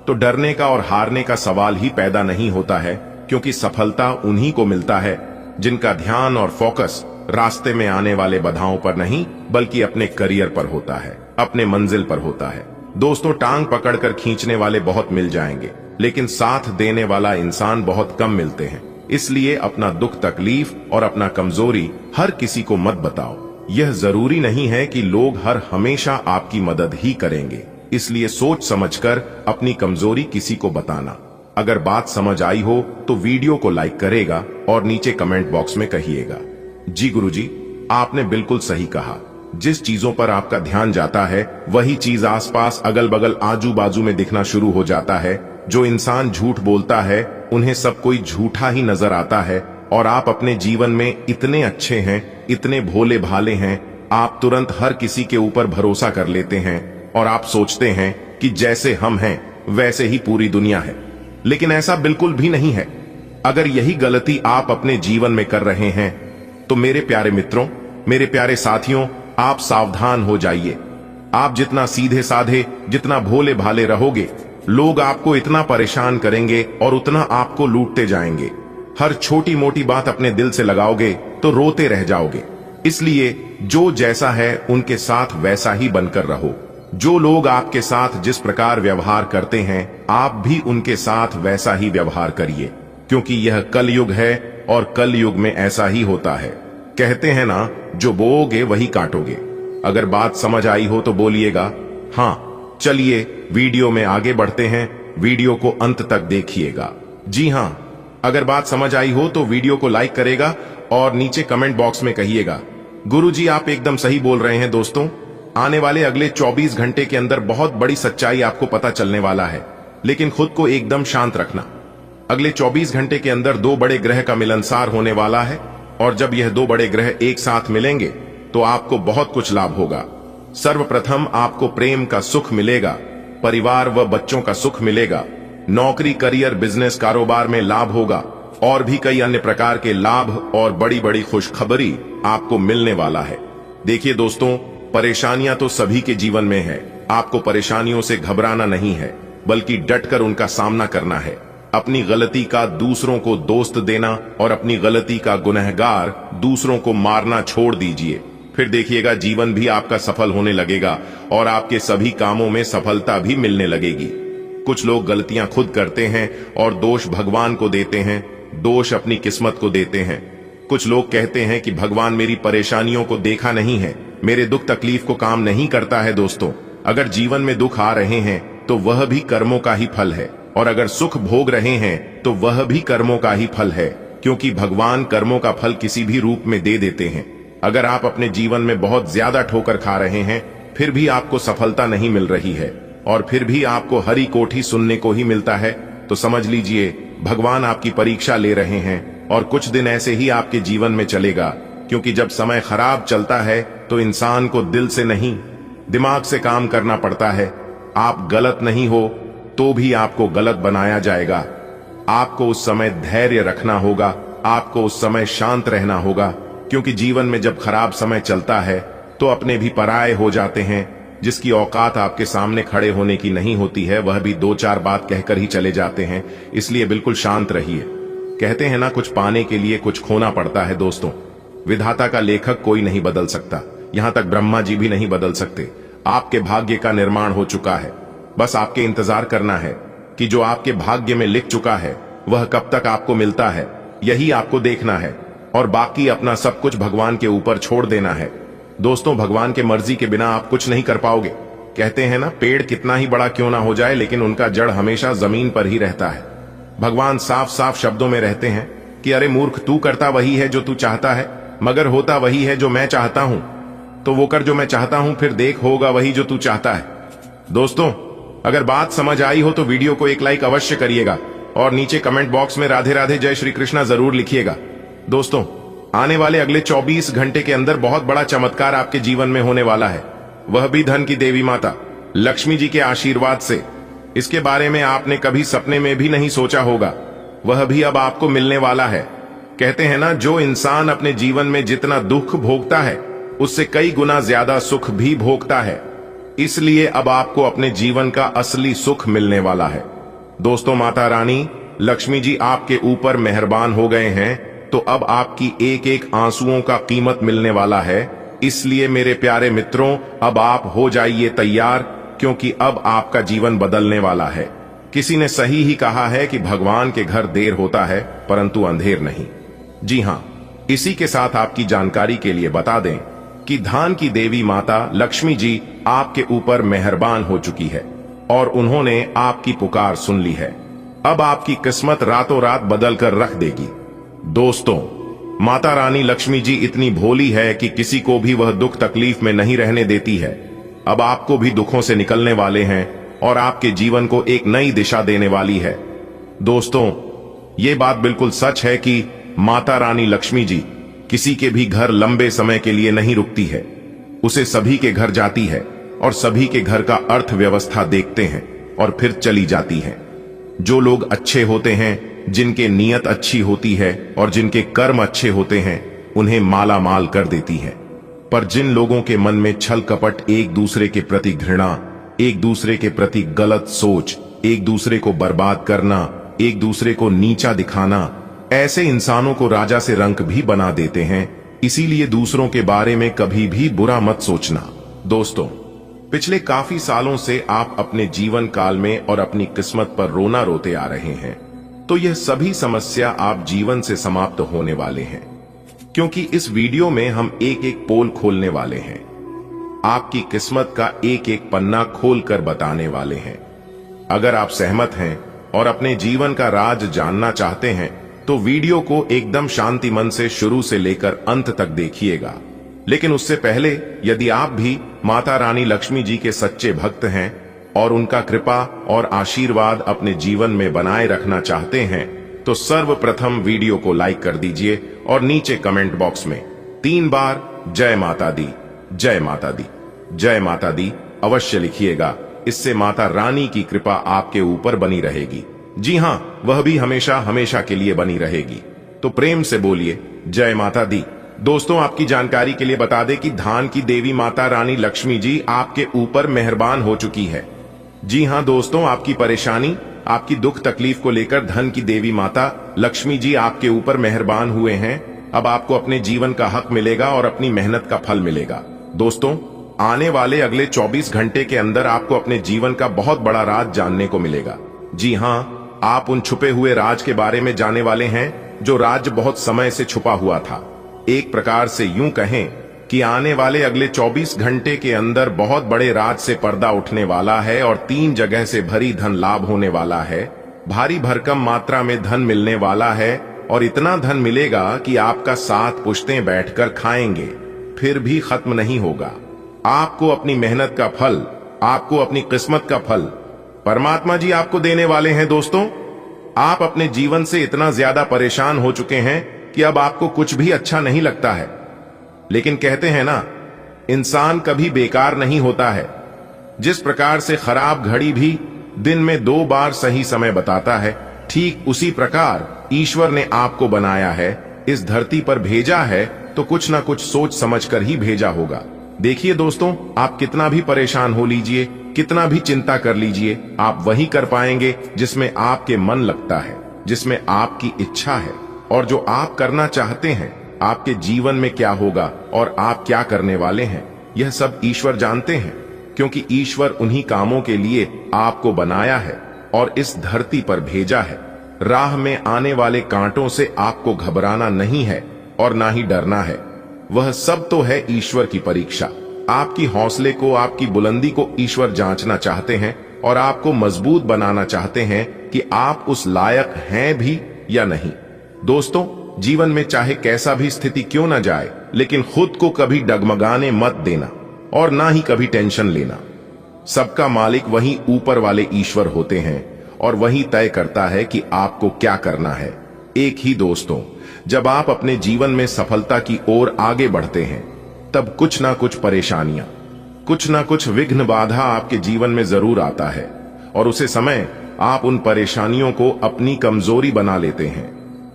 तो डरने का और हारने का सवाल ही पैदा नहीं होता है। क्योंकि सफलता उन्हीं को मिलता है जिनका ध्यान और फोकस रास्ते में आने वाले बाधाओं पर नहीं, बल्कि अपने करियर पर होता है, अपने मंजिल पर होता है। दोस्तों, टांग पकड़कर खींचने वाले बहुत मिल जाएंगे, लेकिन साथ देने वाला इंसान बहुत कम मिलते हैं। इसलिए अपना दुख तकलीफ और अपना कमजोरी हर किसी को मत बताओ। यह जरूरी नहीं है कि लोग हर हमेशा आपकी मदद ही करेंगे। इसलिए सोच समझकर अपनी कमजोरी किसी को बताना। अगर बात समझ आई हो तो वीडियो को लाइक करेगा और नीचे कमेंट बॉक्स में कहिएगा। जी गुरुजी, आपने बिल्कुल सही कहा। जिस चीजों पर आपका ध्यान जाता है वही चीज आसपास अगल बगल आजू बाजू में दिखना शुरू हो जाता है। जो इंसान झूठ बोलता है उन्हें सब कोई झूठा ही नजर आता है। और आप अपने जीवन में इतने अच्छे हैं, इतने भोले भाले हैं, आप तुरंत हर किसी के ऊपर भरोसा कर लेते हैं और आप सोचते हैं कि जैसे हम हैं वैसे ही पूरी दुनिया है। लेकिन ऐसा बिल्कुल भी नहीं है। अगर यही गलती आप अपने जीवन में कर रहे हैं तो मेरे प्यारे मित्रों, मेरे प्यारे साथियों, आप सावधान हो जाइए। आप जितना सीधे साधे, जितना भोले भाले रहोगे, लोग आपको इतना परेशान करेंगे और उतना आपको लूटते जाएंगे। हर छोटी मोटी बात अपने दिल से लगाओगे तो रोते रह जाओगे। इसलिए जो जैसा है उनके साथ वैसा ही बनकर रहो। जो लोग आपके साथ जिस प्रकार व्यवहार करते हैं, आप भी उनके साथ वैसा ही व्यवहार करिए। क्योंकि यह कलयुग है और कलयुग में ऐसा ही होता है। कहते हैं ना, जो बोओगे वही काटोगे। अगर बात समझ आई हो तो बोलिएगा हाँ। चलिए वीडियो में आगे बढ़ते हैं। वीडियो को अंत तक देखिएगा। जी हां, अगर बात समझ आई हो तो वीडियो को लाइक करेगा और नीचे कमेंट बॉक्स में कहिएगा गुरुजी आप एकदम सही बोल रहे हैं। दोस्तों, आने वाले अगले 24 घंटे के अंदर बहुत बड़ी सच्चाई आपको पता चलने वाला है। लेकिन खुद को एकदम शांत रखना। अगले 24 घंटे के अंदर 2 बड़े ग्रह का मिलनसार होने वाला है और जब यह 2 बड़े ग्रह एक साथ मिलेंगे तो आपको बहुत कुछ लाभ होगा। सर्वप्रथम आपको प्रेम का सुख मिलेगा, परिवार व बच्चों का सुख मिलेगा, नौकरी, करियर, बिजनेस, कारोबार में लाभ होगा और भी कई अन्य प्रकार के लाभ और बड़ी बड़ी खुशखबरी आपको मिलने वाला है। देखिए दोस्तों, परेशानियां तो सभी के जीवन में है। आपको परेशानियों से घबराना नहीं है, बल्कि डटकर उनका सामना करना है। अपनी गलती का दूसरों को दोस्त देना और अपनी गलती का गुनहगार दूसरों को मारना छोड़ दीजिए। फिर देखिएगा जीवन भी आपका सफल होने लगेगा और आपके सभी कामों में सफलता भी मिलने लगेगी। कुछ लोग गलतियां खुद करते हैं और दोष भगवान को देते हैं, दोष अपनी किस्मत को देते हैं। कुछ लोग कहते हैं कि भगवान मेरी परेशानियों को देखा नहीं है, मेरे दुख तकलीफ को काम नहीं करता है। दोस्तों, अगर जीवन में दुख आ रहे हैं तो वह भी कर्मों का ही फल है, और अगर सुख भोग रहे हैं तो वह भी कर्मों का ही फल है, क्योंकि भगवान कर्मों का फल किसी भी रूप में दे देते हैं। अगर आप अपने जीवन में बहुत ज्यादा ठोकर खा रहे हैं, फिर भी आपको सफलता नहीं मिल रही है और फिर भी आपको हरी कोठी सुनने को ही मिलता है, तो समझ लीजिए भगवान आपकी परीक्षा ले रहे हैं और कुछ दिन ऐसे ही आपके जीवन में चलेगा, क्योंकि जब समय खराब चलता है तो इंसान को दिल से नहीं, दिमाग से काम करना पड़ता है। आप गलत नहीं हो तो भी आपको गलत बनाया जाएगा। आपको उस समय धैर्य रखना होगा, आपको उस समय शांत रहना होगा, क्योंकि जीवन में जब खराब समय चलता है तो अपने भी पराये हो जाते हैं। जिसकी औकात आपके सामने खड़े होने की नहीं होती है, वह भी दो चार बात कहकर ही चले जाते हैं। इसलिए बिल्कुल शांत रहिए। कहते हैं ना, कुछ पाने के लिए कुछ खोना पड़ता है। दोस्तों, विधाता का लेखक कोई नहीं बदल सकता, यहां तक ब्रह्मा जी भी नहीं बदल सकते। आपके भाग्य का निर्माण हो चुका है, बस आपके इंतजार करना है कि जो आपके भाग्य में लिख चुका है वह कब तक आपको मिलता है, यही आपको देखना है। और बाकी अपना सब कुछ भगवान के ऊपर छोड़ देना है। दोस्तों, भगवान के मर्जी के बिना आप कुछ नहीं कर पाओगे। कहते हैं ना, पेड़ कितना ही बड़ा क्यों ना हो जाए, लेकिन उनका जड़ हमेशा जमीन पर ही रहता है। भगवान साफ साफ शब्दों में रहते हैं कि अरे मूर्ख, तू करता वही है जो तू चाहता है, मगर होता वही है जो मैं चाहता हूं। तो वो कर जो मैं चाहता हूं, फिर देख होगा वही जो तू चाहता है। दोस्तों, अगर बात समझ आई हो तो वीडियो को एक लाइक अवश्य करिएगा और नीचे कमेंट बॉक्स में राधे राधे जय श्री कृष्णा जरूर लिखिएगा। दोस्तों, आने वाले अगले 24 घंटे के अंदर बहुत बड़ा चमत्कार आपके जीवन में होने वाला है, वह भी धन की देवी माता लक्ष्मी जी के आशीर्वाद से। इसके बारे में आपने कभी सपने में भी नहीं सोचा होगा, वह भी अब आपको मिलने वाला है। कहते हैं ना, जो इंसान अपने जीवन में जितना दुख भोगता है उससे कई गुना ज्यादा सुख भी भोगता है। इसलिए अब आपको अपने जीवन का असली सुख मिलने वाला है। दोस्तों, माता रानी लक्ष्मी जी आपके ऊपर मेहरबान हो गए हैं, तो अब आपकी एक एक आंसुओं का कीमत मिलने वाला है। इसलिए मेरे प्यारे मित्रों, अब आप हो जाइए तैयार, क्योंकि अब आपका जीवन बदलने वाला है। किसी ने सही ही कहा है कि भगवान के घर देर होता है परंतु अंधेर नहीं। जी हां, इसी के साथ आपकी जानकारी के लिए बता दें कि धन की देवी माता लक्ष्मी जी आपके ऊपर मेहरबान हो चुकी है और उन्होंने आपकी पुकार सुन ली है। अब आपकी किस्मत रातों रात बदल कर रख देगी। दोस्तों, माता रानी लक्ष्मी जी इतनी भोली है कि किसी को भी वह दुख तकलीफ में नहीं रहने देती है। अब आपको भी दुखों से निकलने वाले हैं और आपके जीवन को एक नई दिशा देने वाली है। दोस्तों, ये बात बिल्कुल सच है कि माता रानी लक्ष्मी जी किसी के भी घर लंबे समय के लिए नहीं रुकती है, उसे सभी के घर जाती है और सभी के घर का अर्थव्यवस्था देखते हैं और फिर चली जाती है। जो लोग अच्छे होते हैं, जिनके नीयत अच्छी होती है और जिनके कर्म अच्छे होते हैं, उन्हें माला माल कर देती है। पर जिन लोगों के मन में छल कपट, एक दूसरे के प्रति घृणा, एक दूसरे के प्रति गलत सोच, एक दूसरे को बर्बाद करना, एक दूसरे को नीचा दिखाना, ऐसे इंसानों को राजा से रंक भी बना देते हैं। इसीलिए दूसरों के बारे में कभी भी बुरा मत सोचना। दोस्तों, पिछले काफी सालों से आप अपने जीवन काल में और अपनी किस्मत पर रोना रोते आ रहे हैं, तो यह सभी समस्या आप जीवन से समाप्त होने वाले हैं, क्योंकि इस वीडियो में हम एक एक पोल खोलने वाले हैं। आपकी किस्मत का एक एक पन्ना खोलकर बताने वाले हैं। अगर आप सहमत हैं और अपने जीवन का राज जानना चाहते हैं तो वीडियो को एकदम शांति मन से शुरू से लेकर अंत तक देखिएगा। लेकिन उससे पहले, यदि आप भी माता रानी लक्ष्मी जी के सच्चे भक्त हैं और उनका कृपा और आशीर्वाद अपने जीवन में बनाए रखना चाहते हैं, तो सर्वप्रथम वीडियो को लाइक कर दीजिए और नीचे कमेंट बॉक्स में 3 बार जय माता दी, जय माता दी, जय माता दी अवश्य लिखिएगा। इससे माता रानी की कृपा आपके ऊपर बनी रहेगी। जी हां, वह भी हमेशा हमेशा के लिए बनी रहेगी। तो प्रेम से बोलिए जय माता दी। दोस्तों, आपकी जानकारी के लिए बता दें कि धन की देवी माता रानी लक्ष्मी जी आपके ऊपर मेहरबान हो चुकी है। जी हां दोस्तों, आपकी परेशानी, आपकी दुख तकलीफ को लेकर धन की देवी माता लक्ष्मी जी आपके ऊपर मेहरबान हुए हैं। अब आपको अपने जीवन का हक मिलेगा और अपनी मेहनत का फल मिलेगा। दोस्तों, आने वाले अगले 24 घंटे के अंदर आपको अपने जीवन का बहुत बड़ा राज जानने को मिलेगा। जी हां, आप उन छुपे हुए राज के बारे में जानने वाले हैं जो राज बहुत समय से छुपा हुआ था। एक प्रकार से यूं कहें कि आने वाले अगले 24 घंटे के अंदर बहुत बड़े राज से पर्दा उठने वाला है और 3 जगह से भरी धन लाभ होने वाला है। भारी भरकम मात्रा में धन मिलने वाला है और इतना धन मिलेगा कि आपका 7 पुश्तें बैठकर खाएंगे, फिर भी खत्म नहीं होगा। आपको अपनी मेहनत का फल, आपको अपनी किस्मत का फल परमात्मा जी आपको देने वाले हैं। दोस्तों, आप अपने जीवन से इतना ज्यादा परेशान हो चुके हैं कि अब आपको कुछ भी अच्छा नहीं लगता है। लेकिन कहते हैं ना, इंसान कभी बेकार नहीं होता है। जिस प्रकार से खराब घड़ी भी दिन में 2 बार सही समय बताता है, ठीक उसी प्रकार ईश्वर ने आपको बनाया है, इस धरती पर भेजा है, तो कुछ ना कुछ सोच समझकर ही भेजा होगा। देखिए दोस्तों, आप कितना भी परेशान हो लीजिए, कितना भी चिंता कर लीजिए, आप वही कर पाएंगे जिसमें आपके मन लगता है, जिसमें आपकी इच्छा है। और जो आप करना चाहते हैं, आपके जीवन में क्या होगा और आप क्या करने वाले हैं, यह सब ईश्वर जानते हैं, क्योंकि ईश्वर उन्हीं कामों के लिए आपको बनाया है और इस धरती पर भेजा है। राह में आने वाले कांटों से आपको घबराना नहीं है और ना ही डरना है। वह सब तो है ईश्वर की परीक्षा। आपकी हौसले को, आपकी बुलंदी को ईश्वर जांचना चाहते हैं और आपको मजबूत बनाना चाहते हैं कि आप उस लायक हैं भी या नहीं। दोस्तों, जीवन में चाहे कैसा भी स्थिति क्यों ना जाए, लेकिन खुद को कभी डगमगाने मत देना और ना ही कभी टेंशन लेना। सबका मालिक वही ऊपर वाले ईश्वर होते हैं और वही तय करता है कि आपको क्या करना है। एक ही दोस्तों, जब आप अपने जीवन में सफलता की ओर आगे बढ़ते हैं, तब कुछ ना कुछ परेशानियां, कुछ ना कुछ विघ्न बाधा आपके जीवन में जरूर आता है और उसे समय आप उन परेशानियों को अपनी कमजोरी बना लेते हैं।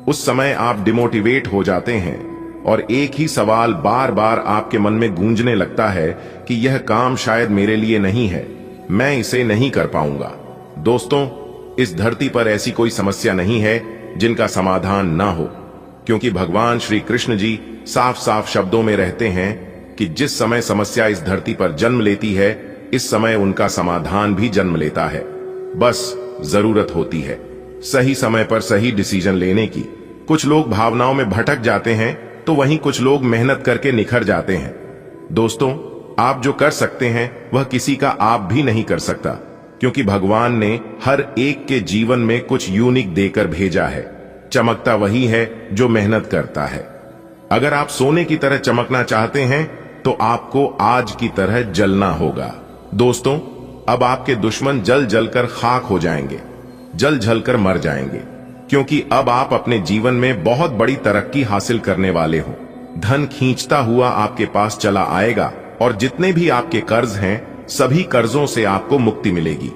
उस समय आप डिमोटिवेट हो जाते हैं और एक ही सवाल बार बार आपके मन में गूंजने लगता है कि यह काम शायद मेरे लिए नहीं है, मैं इसे नहीं कर पाऊंगा। दोस्तों, इस धरती पर ऐसी कोई समस्या नहीं है जिनका समाधान ना हो, क्योंकि भगवान श्री कृष्ण जी साफ साफ शब्दों में रहते हैं कि जिस समय समस्या इस धरती पर जन्म लेती है, इस समय उनका समाधान भी जन्म लेता है। बस जरूरत होती है सही समय पर सही डिसीजन लेने की। कुछ लोग भावनाओं में भटक जाते हैं, तो वहीं कुछ लोग मेहनत करके निखर जाते हैं। दोस्तों, आप जो कर सकते हैं वह किसी का आप भी नहीं कर सकता, क्योंकि भगवान ने हर एक के जीवन में कुछ यूनिक देकर भेजा है। चमकता वही है जो मेहनत करता है। अगर आप सोने की तरह चमकना चाहते हैं, तो आपको आज की तरह जलना होगा। दोस्तों, अब आपके दुश्मन जल जलकर खाक हो जाएंगे, जल जलकर मर जाएंगे, क्योंकि अब आप अपने जीवन में बहुत बड़ी तरक्की हासिल करने वाले हो। धन खींचता हुआ आपके पास चला आएगा और जितने भी आपके कर्ज हैं, सभी कर्जों से आपको मुक्ति मिलेगी।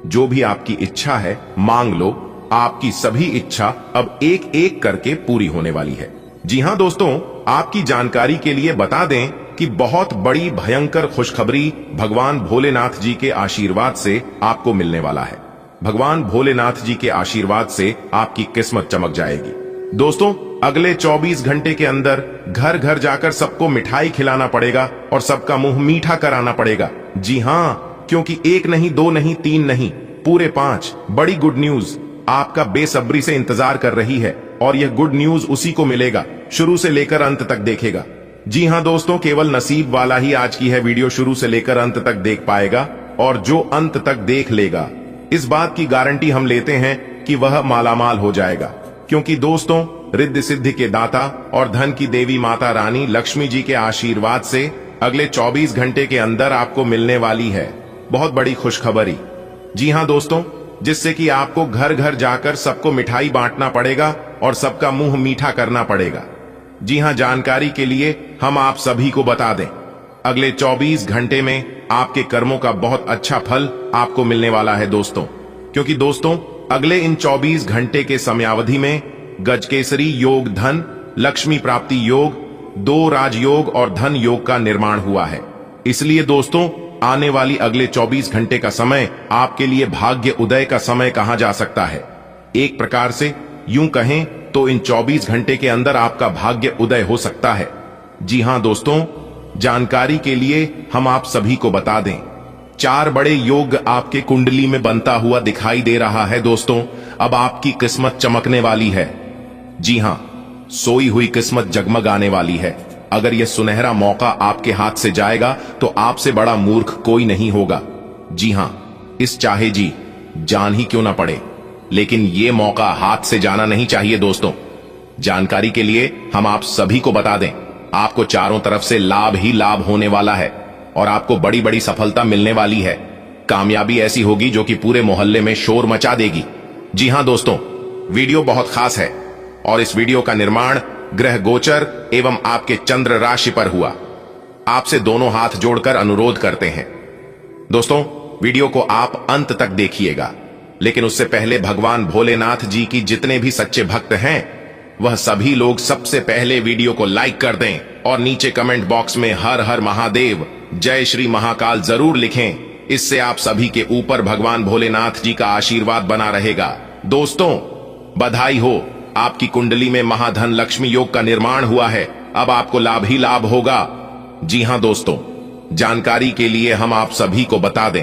जो भी आपकी इच्छा है मांग लो, आपकी सभी इच्छा अब एक एक करके पूरी होने वाली है। जी हां दोस्तों, आपकी जानकारी के लिए बता दें कि बहुत बड़ी भयंकर खुशखबरी भगवान भोलेनाथ जी के आशीर्वाद से आपको मिलने वाला है। भगवान भोलेनाथ जी के आशीर्वाद से आपकी किस्मत चमक जाएगी। दोस्तों, अगले 24 घंटे के अंदर घर घर जाकर सबको मिठाई खिलाना पड़ेगा और सबका मुंह मीठा कराना पड़ेगा। जी हां, क्योंकि 1 नहीं, 2 नहीं, 3 नहीं, पूरे 5 बड़ी गुड न्यूज आपका बेसब्री से इंतजार कर रही है और यह गुड न्यूज उसी को मिलेगा शुरू से लेकर अंत तक देखेगा। जी हां दोस्तों, केवल नसीब वाला ही आज की है वीडियो शुरू से लेकर अंत तक देख पाएगा और जो अंत तक देख लेगा, इस बात की गारंटी हम लेते हैं कि वह मालामाल हो जाएगा। क्योंकि दोस्तों, रिद्धि सिद्धि के दाता और धन की देवी माता रानी लक्ष्मी जी के आशीर्वाद से अगले 24 घंटे के अंदर आपको मिलने वाली है बहुत बड़ी खुशखबरी। जी हां दोस्तों, जिससे कि आपको घर घर जाकर सबको मिठाई बांटना पड़ेगा और सबका मुंह मीठा करना पड़ेगा। जी हां, जानकारी के लिए हम आप सभी को बता दें, अगले 24 घंटे में आपके कर्मों का बहुत अच्छा फल आपको मिलने वाला है दोस्तों। क्योंकि दोस्तों, अगले इन 24 घंटे के समयावधि में गजकेसरी योग धन, लक्ष्मी प्राप्ति योग, 2 राजयोग और धन योग का निर्माण हुआ है। इसलिए दोस्तों, आने वाली अगले 24 घंटे का समय आपके लिए भाग्य उदय का समय कहा जा सकता है। एक प्रकार से यूं कहें तो इन 24 घंटे के अंदर आपका भाग्य उदय हो सकता है। जी हां दोस्तों, जानकारी के लिए हम आप सभी को बता दें, 4 बड़े योग आपके कुंडली में बनता हुआ दिखाई दे रहा है। दोस्तों, अब आपकी किस्मत चमकने वाली है। जी हां, सोई हुई किस्मत जगमगाने वाली है। अगर यह सुनहरा मौका आपके हाथ से जाएगा तो आपसे बड़ा मूर्ख कोई नहीं होगा। जी हां, इस चाहे जी जान ही क्यों ना पड़े, लेकिन यह मौका हाथ से जाना नहीं चाहिए। दोस्तों, जानकारी के लिए हम आप सभी को बता दें, आपको चारों तरफ से लाभ ही लाभ होने वाला है और आपको बड़ी बड़ी सफलता मिलने वाली है। कामयाबी ऐसी होगी जो कि पूरे मोहल्ले में शोर मचा देगी। जी हां दोस्तों, वीडियो बहुत खास है और इस वीडियो का निर्माण ग्रह गोचर एवं आपके चंद्र राशि पर हुआ। आपसे दोनों हाथ जोड़कर अनुरोध करते हैं दोस्तों, वीडियो को आप अंत तक देखिएगा, लेकिन उससे पहले भगवान भोलेनाथ जी की जितने भी सच्चे भक्त हैं वह सभी लोग सबसे पहले वीडियो को लाइक कर दें और नीचे कमेंट बॉक्स में हर हर महादेव, जय श्री महाकाल जरूर लिखें। इससे आप सभी के ऊपर भगवान भोलेनाथ जी का आशीर्वाद बना रहेगा। दोस्तों, बधाई हो, आपकी कुंडली में महाधन लक्ष्मी योग का निर्माण हुआ है। अब आपको लाभ ही लाभ होगा। जी हां दोस्तों, जानकारी के लिए हम आप सभी को बता दें,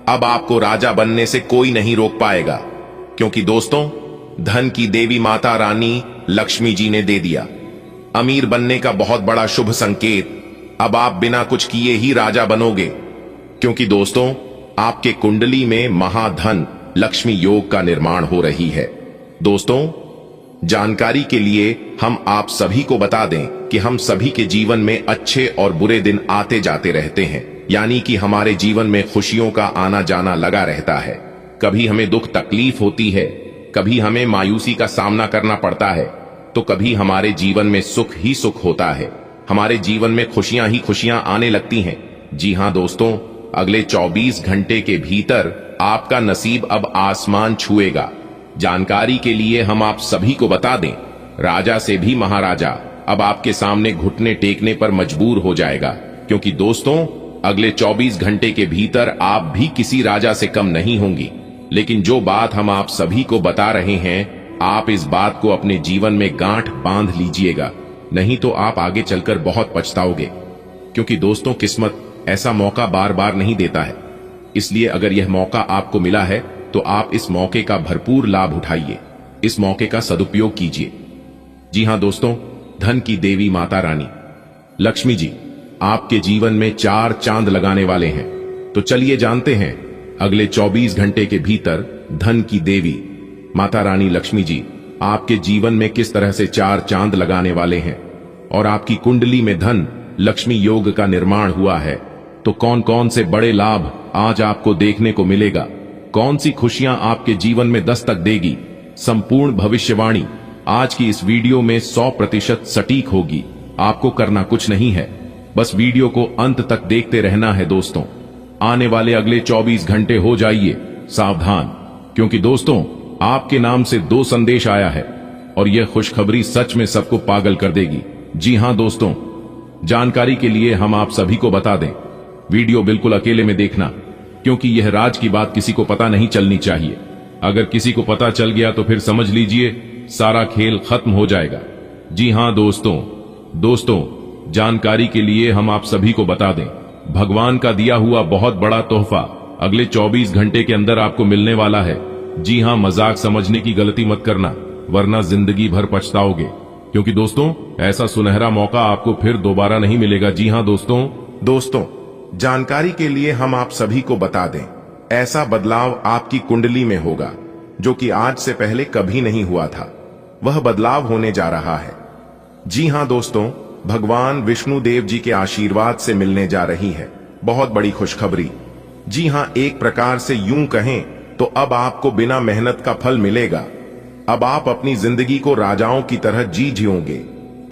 अब आपको राजा बनने से कोई नहीं रोक पाएगा, क्योंकि दोस्तों धन की देवी माता रानी लक्ष्मी जी ने दे दिया अमीर बनने का बहुत बड़ा शुभ संकेत। अब आप बिना कुछ किए ही राजा बनोगे, क्योंकि दोस्तों आपके कुंडली में महाधन लक्ष्मी योग का निर्माण हो रही है। दोस्तों, जानकारी के लिए हम आप सभी को बता दें कि हम सभी के जीवन में अच्छे और बुरे दिन आते जाते रहते हैं, यानी कि हमारे जीवन में खुशियों का आना जाना लगा रहता है। कभी हमें दुख तकलीफ होती है, कभी हमें मायूसी का सामना करना पड़ता है, तो कभी हमारे जीवन में सुख ही सुख होता है। हमारे जीवन में खुशियां ही खुशियां आने लगती हैं। जी हां दोस्तों, अगले 24 घंटे के भीतर आपका नसीब अब आसमान छुएगा। जानकारी के लिए हम आप सभी को बता दें, राजा से भी महाराजा अब आपके सामने घुटने टेकने पर मजबूर हो जाएगा, क्योंकि दोस्तों अगले 24 घंटे के भीतर आप भी किसी राजा से कम नहीं होंगी। लेकिन जो बात हम आप सभी को बता रहे हैं, आप इस बात को अपने जीवन में गांठ बांध लीजिएगा, नहीं तो आप आगे चलकर बहुत पछताओगे। क्योंकि दोस्तों किस्मत ऐसा मौका बार बार नहीं देता है, इसलिए अगर यह मौका आपको मिला है तो आप इस मौके का भरपूर लाभ उठाइए, इस मौके का सदुपयोग कीजिए। जी हां दोस्तों, धन की देवी माता रानी लक्ष्मी जी आपके जीवन में 4 चांद लगाने वाले हैं। तो चलिए जानते हैं अगले 24 घंटे के भीतर धन की देवी माता रानी लक्ष्मी जी आपके जीवन में किस तरह से 4 चांद लगाने वाले हैं, और आपकी कुंडली में धन लक्ष्मी योग का निर्माण हुआ है। तो कौन कौन से बड़े लाभ आज आपको देखने को मिलेगा, कौन सी खुशियां आपके जीवन में दस्तक देगी, संपूर्ण भविष्यवाणी आज की इस वीडियो में 100% सटीक होगी। आपको करना कुछ नहीं है, बस वीडियो को अंत तक देखते रहना है। दोस्तों, आने वाले अगले 24 घंटे हो जाइए सावधान, क्योंकि दोस्तों आपके नाम से 2 संदेश आया है और यह खुशखबरी सच में सबको पागल कर देगी। जी हां दोस्तों, जानकारी के लिए हम आप सभी को बता दें, वीडियो बिल्कुल अकेले में देखना, क्योंकि यह राज की बात किसी को पता नहीं चलनी चाहिए। अगर किसी को पता चल गया तो फिर समझ लीजिए सारा खेल खत्म हो जाएगा। जी हां दोस्तों जानकारी के लिए हम आप सभी को बता दें, भगवान का दिया हुआ बहुत बड़ा तोहफा अगले 24 घंटे के अंदर आपको मिलने वाला है। जी हां, मजाक समझने की गलती मत करना, वरना जिंदगी भर पछताओगे, क्योंकि दोस्तों ऐसा सुनहरा मौका आपको फिर दोबारा नहीं मिलेगा। जी हां दोस्तों जानकारी के लिए हम आप सभी को बता दें, ऐसा बदलाव आपकी कुंडली में होगा जो कि आज से पहले कभी नहीं हुआ था। वह बदलाव होने जा रहा है। जी हां दोस्तों, भगवान विष्णु देव जी के आशीर्वाद से मिलने जा रही है बहुत बड़ी खुशखबरी। जी हां, एक प्रकार से यूं कहें तो अब आपको बिना मेहनत का फल मिलेगा। अब आप अपनी जिंदगी को राजाओं की तरह जी जियोगे।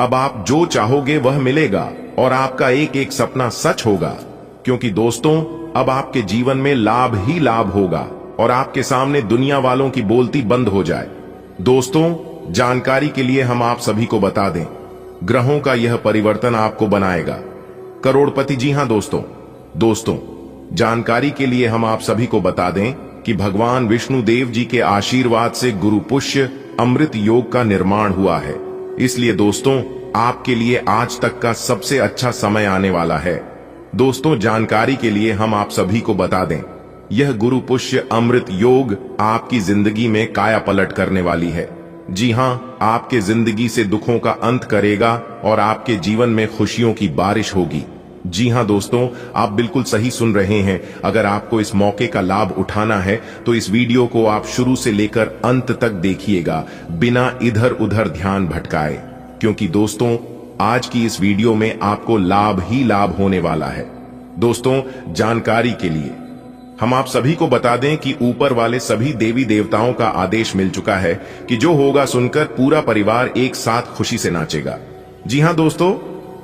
अब आप जो चाहोगे वह मिलेगा और आपका एक एक सपना सच होगा, क्योंकि दोस्तों अब आपके जीवन में लाभ ही लाभ होगा और आपके सामने दुनिया वालों की बोलती बंद हो जाए। दोस्तों, जानकारी के लिए हम आप सभी को बता दें, ग्रहों का यह परिवर्तन आपको बनाएगा करोड़पति। जी हां दोस्तों जानकारी के लिए हम आप सभी को बता दें कि भगवान विष्णु देव जी के आशीर्वाद से गुरु पुष्य अमृत योग का निर्माण हुआ है। इसलिए दोस्तों आपके लिए आज तक का सबसे अच्छा समय आने वाला है। दोस्तों, जानकारी के लिए हम आप सभी को बता दें, यह गुरु पुष्य अमृत योग आपकी जिंदगी में काया पलट करने वाली है। जी हां, आपके जिंदगी से दुखों का अंत करेगा और आपके जीवन में खुशियों की बारिश होगी। जी हां दोस्तों, आप बिल्कुल सही सुन रहे हैं। अगर आपको इस मौके का लाभ उठाना है तो इस वीडियो को आप शुरू से लेकर अंत तक देखिएगा, बिना इधर उधर ध्यान भटकाए, क्योंकि दोस्तों आज की इस वीडियो में आपको लाभ ही लाभ होने वाला है। दोस्तों, जानकारी के लिए हम आप सभी को बता दें कि ऊपर वाले सभी देवी देवताओं का आदेश मिल चुका है कि जो होगा सुनकर पूरा परिवार एक साथ खुशी से नाचेगा। जी हां दोस्तों,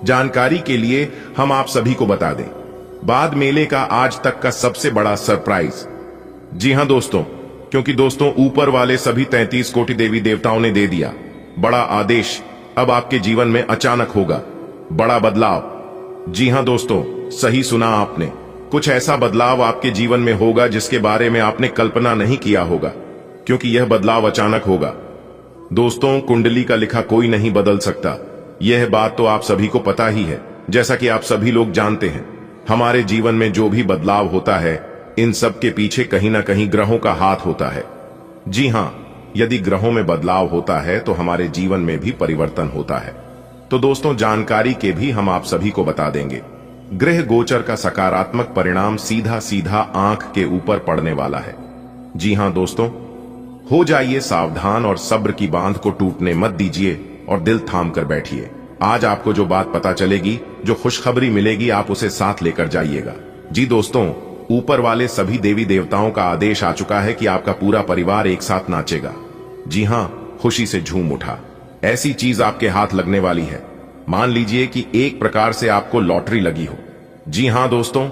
जानकारी के लिए हम आप सभी को बता दें, बाद मेले का आज तक का सबसे बड़ा सरप्राइज। जी हां दोस्तों, क्योंकि दोस्तों ऊपर वाले सभी 33 कोटि देवी देवताओं ने दे दिया बड़ा आदेश। अब आपके जीवन में अचानक होगा बड़ा बदलाव। जी हां दोस्तों, सही सुना आपने, कुछ ऐसा बदलाव आपके जीवन में होगा जिसके बारे में आपने कल्पना नहीं किया होगा, क्योंकि यह बदलाव अचानक होगा। दोस्तों, कुंडली का लिखा कोई नहीं बदल सकता, यह बात तो आप सभी को पता ही है। जैसा कि आप सभी लोग जानते हैं, हमारे जीवन में जो भी बदलाव होता है, इन सब के पीछे कहीं ना कहीं ग्रहों का हाथ होता है। जी हां, यदि ग्रहों में बदलाव होता है तो हमारे जीवन में भी परिवर्तन होता है। तो दोस्तों, जानकारी के भी हम आप सभी को बता देंगे। ग्रह गोचर का सकारात्मक परिणाम सीधा सीधा आंख के ऊपर पड़ने वाला है। जी हां दोस्तों, हो जाइए सावधान और सब्र की बांध को टूटने मत दीजिए और दिल थाम कर बैठिए। आज आपको जो बात पता चलेगी, जो खुशखबरी मिलेगी, आप उसे साथ लेकर जाइएगा। जी दोस्तों, ऊपर वाले सभी देवी देवताओं का आदेश आ चुका है कि आपका पूरा परिवार एक साथ नाचेगा। जी हां, खुशी से झूम उठा। ऐसी चीज आपके हाथ लगने वाली है, मान लीजिए कि एक प्रकार से आपको लॉटरी लगी हो। जी हां दोस्तों,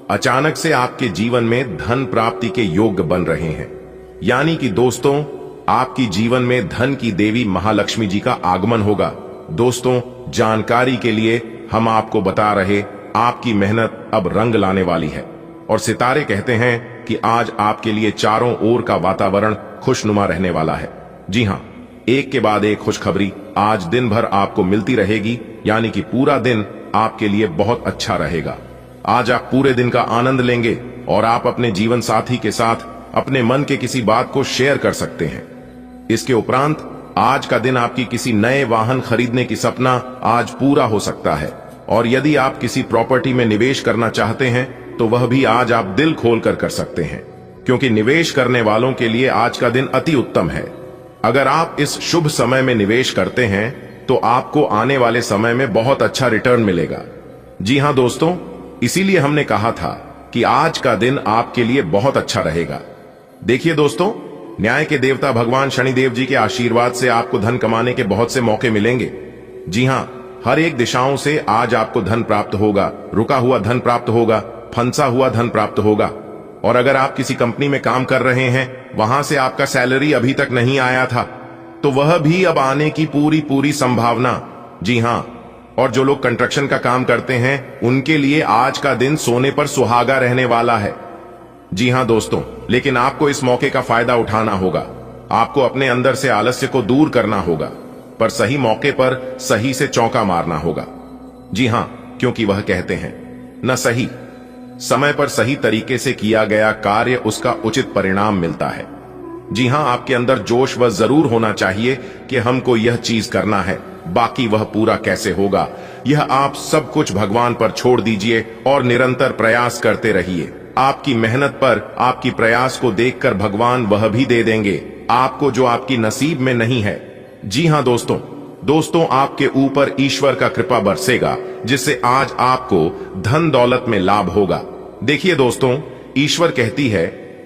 अचानक से आपके जीवन में धन प्राप्ति के योग्य बन रहे हैं। यानी कि दोस्तों, आपकी जीवन में धन की देवी महालक्ष्मी जी का आगमन होगा। दोस्तों, जानकारी के लिए हम आपको बता रहे, आपकी मेहनत अब रंग लाने वाली है और सितारे कहते हैं कि आज आपके लिए चारों ओर का वातावरण खुशनुमा रहने वाला है। जी हां, एक के बाद एक खुशखबरी आज दिन भर आपको मिलती रहेगी, यानी कि पूरा दिन आपके लिए बहुत अच्छा रहेगा। आज आप पूरे दिन का आनंद लेंगे और आप अपने जीवन साथी के साथ अपने मन के किसी बात को शेयर कर सकते हैं। इसके उपरांत आज का दिन आपकी किसी नए वाहन खरीदने की सपना आज पूरा हो सकता है, और यदि आप किसी प्रॉपर्टी में निवेश करना चाहते हैं तो वह भी आज आप दिल खोलकर कर सकते हैं, क्योंकि निवेश करने वालों के लिए आज का दिन अति उत्तम है। अगर आप इस शुभ समय में निवेश करते हैं तो आपको आने वाले समय में बहुत अच्छा रिटर्न मिलेगा। जी हां दोस्तों, इसीलिए हमने कहा था कि आज का दिन आपके लिए बहुत अच्छा रहेगा। देखिए दोस्तों, न्याय के देवता भगवान शनिदेव जी के आशीर्वाद से आपको धन कमाने के बहुत से मौके मिलेंगे। जी हां, हर एक दिशाओं से आज आपको धन प्राप्त होगा, रुका हुआ धन प्राप्त होगा, फंसा हुआ धन प्राप्त होगा। और अगर आप किसी कंपनी में काम कर रहे हैं, वहां से आपका सैलरी अभी तक नहीं आया था, तो वह भी अब आने की पूरी संभावना। जी हां, और जो लोग कंस्ट्रक्शन का काम करते हैं, उनके लिए आज का दिन सोने पर सुहागा रहने वाला है। जी हां दोस्तों, लेकिन आपको इस मौके का फायदा उठाना होगा। आपको अपने अंदर से आलस्य को दूर करना होगा, पर सही मौके पर सही से चौका मारना होगा। जी हां, क्योंकि वह कहते हैं, न सही समय पर सही तरीके से किया गया कार्य, उसका उचित परिणाम मिलता है। जी हां, आपके अंदर जोश वह जरूर होना चाहिए कि हमको यह चीज करना है, बाकी वह पूरा कैसे होगा, यह आप सब कुछ भगवान पर छोड़ दीजिए और निरंतर प्रयास करते रहिए। आपकी मेहनत पर, आपकी प्रयास को देखकर भगवान वह भी दे देंगे आपको जो आपकी नसीब में नहीं है। जी हां दोस्तों, आपके ऊपर ईश्वर का कृपा बरसेगा, जिससे आज आपको धन दौलत में लाभ होगा। देखिए दोस्तों, ईश्वर कहती है,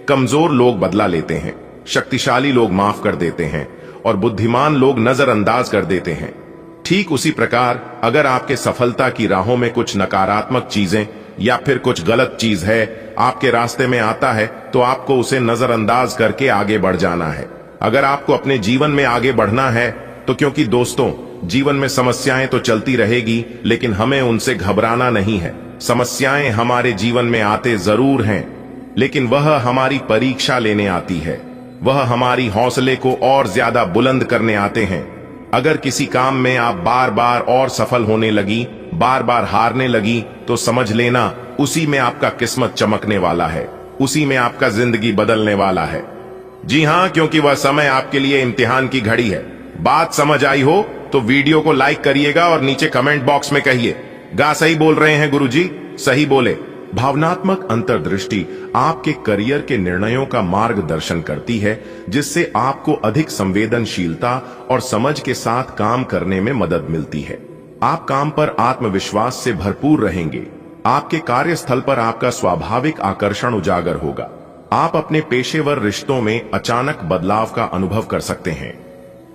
कमजोर लोग बदला लेते हैं, शक्तिशाली लोग माफ कर देते हैं और बुद्धिमान लोग नजरअंदाज कर देते हैं। ठीक उसी प्रकार अगर आपके सफलता की राहों में कुछ नकारात्मक चीजें या फिर कुछ गलत चीज है आपके रास्ते में आता है, तो आपको उसे नजरअंदाज करके आगे बढ़ जाना है। अगर आपको अपने जीवन में आगे बढ़ना है तो, क्योंकि दोस्तों जीवन में समस्याएं तो चलती रहेगी, लेकिन हमें उनसे घबराना नहीं है। समस्याएं हमारे जीवन में आते जरूर हैं, लेकिन वह हमारी परीक्षा लेने आती है, वह हमारी हौसले को और ज्यादा बुलंद करने आते हैं। अगर किसी काम में आप बार बार और सफल होने लगी, बार बार हारने लगी, तो समझ लेना उसी में आपका किस्मत चमकने वाला है, उसी में आपका जिंदगी बदलने वाला है। जी हां, क्योंकि वह समय आपके लिए इम्तिहान की घड़ी है। बात समझ आई हो तो वीडियो को लाइक करिएगा और नीचे कमेंट बॉक्स में कहिए, गा सही बोल रहे हैं गुरुजी, सही बोले। भावनात्मक अंतर्दृष्टि आपके करियर के निर्णयों का मार्गदर्शन करती है, जिससे आपको अधिक संवेदनशीलता और समझ के साथ काम करने में मदद मिलती है। आप काम पर आत्मविश्वास से भरपूर रहेंगे। आपके कार्यस्थल पर आपका स्वाभाविक आकर्षण उजागर होगा। आप अपने पेशेवर रिश्तों में अचानक बदलाव का अनुभव कर सकते हैं।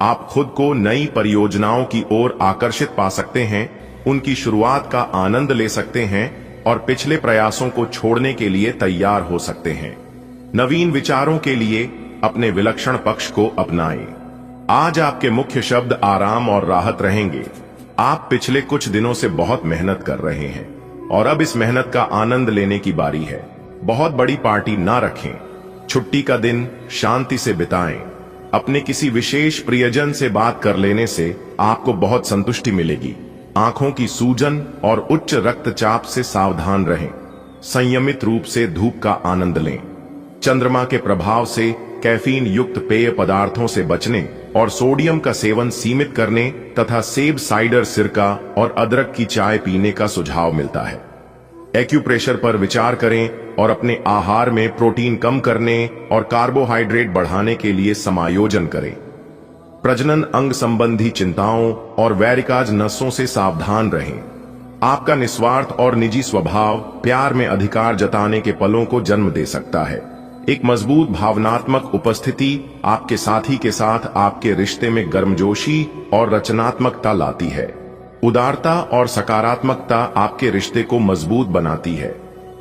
आप खुद को नई परियोजनाओं की ओर आकर्षित पा सकते हैं, उनकी शुरुआत का आनंद ले सकते हैं और पिछले प्रयासों को छोड़ने के लिए तैयार हो सकते हैं। नवीन विचारों के लिए अपने विलक्षण पक्ष को अपनाएं। आज आपके मुख्य शब्द आराम और राहत रहेंगे। आप पिछले कुछ दिनों से बहुत मेहनत कर रहे हैं और अब इस मेहनत का आनंद लेने की बारी है। बहुत बड़ी पार्टी ना रखें। छुट्टी का दिन शांति से बिताएं। अपने किसी विशेष प्रियजन से बात कर लेने से आपको बहुत संतुष्टि मिलेगी। आंखों की सूजन और उच्च रक्तचाप से सावधान रहें। संयमित रूप से धूप का आनंद लें। चंद्रमा के प्रभाव से कैफीन युक्त पेय पदार्थों से बचने और सोडियम का सेवन सीमित करने तथा सेब साइडर सिरका और अदरक की चाय पीने का सुझाव मिलता है। एक्यूप्रेशर पर विचार करें और अपने आहार में प्रोटीन कम करने और कार्बोहाइड्रेट बढ़ाने के लिए समायोजन करें। प्रजनन अंग संबंधी चिंताओं और वैरिकाज नसों से सावधान रहें। आपका निस्वार्थ और निजी स्वभाव प्यार में अधिकार जताने के पलों को जन्म दे सकता है। एक मजबूत भावनात्मक उपस्थिति आपके साथी के साथ आपके रिश्ते में गर्मजोशी और रचनात्मकता लाती है। उदारता और सकारात्मकता आपके रिश्ते को मजबूत बनाती है,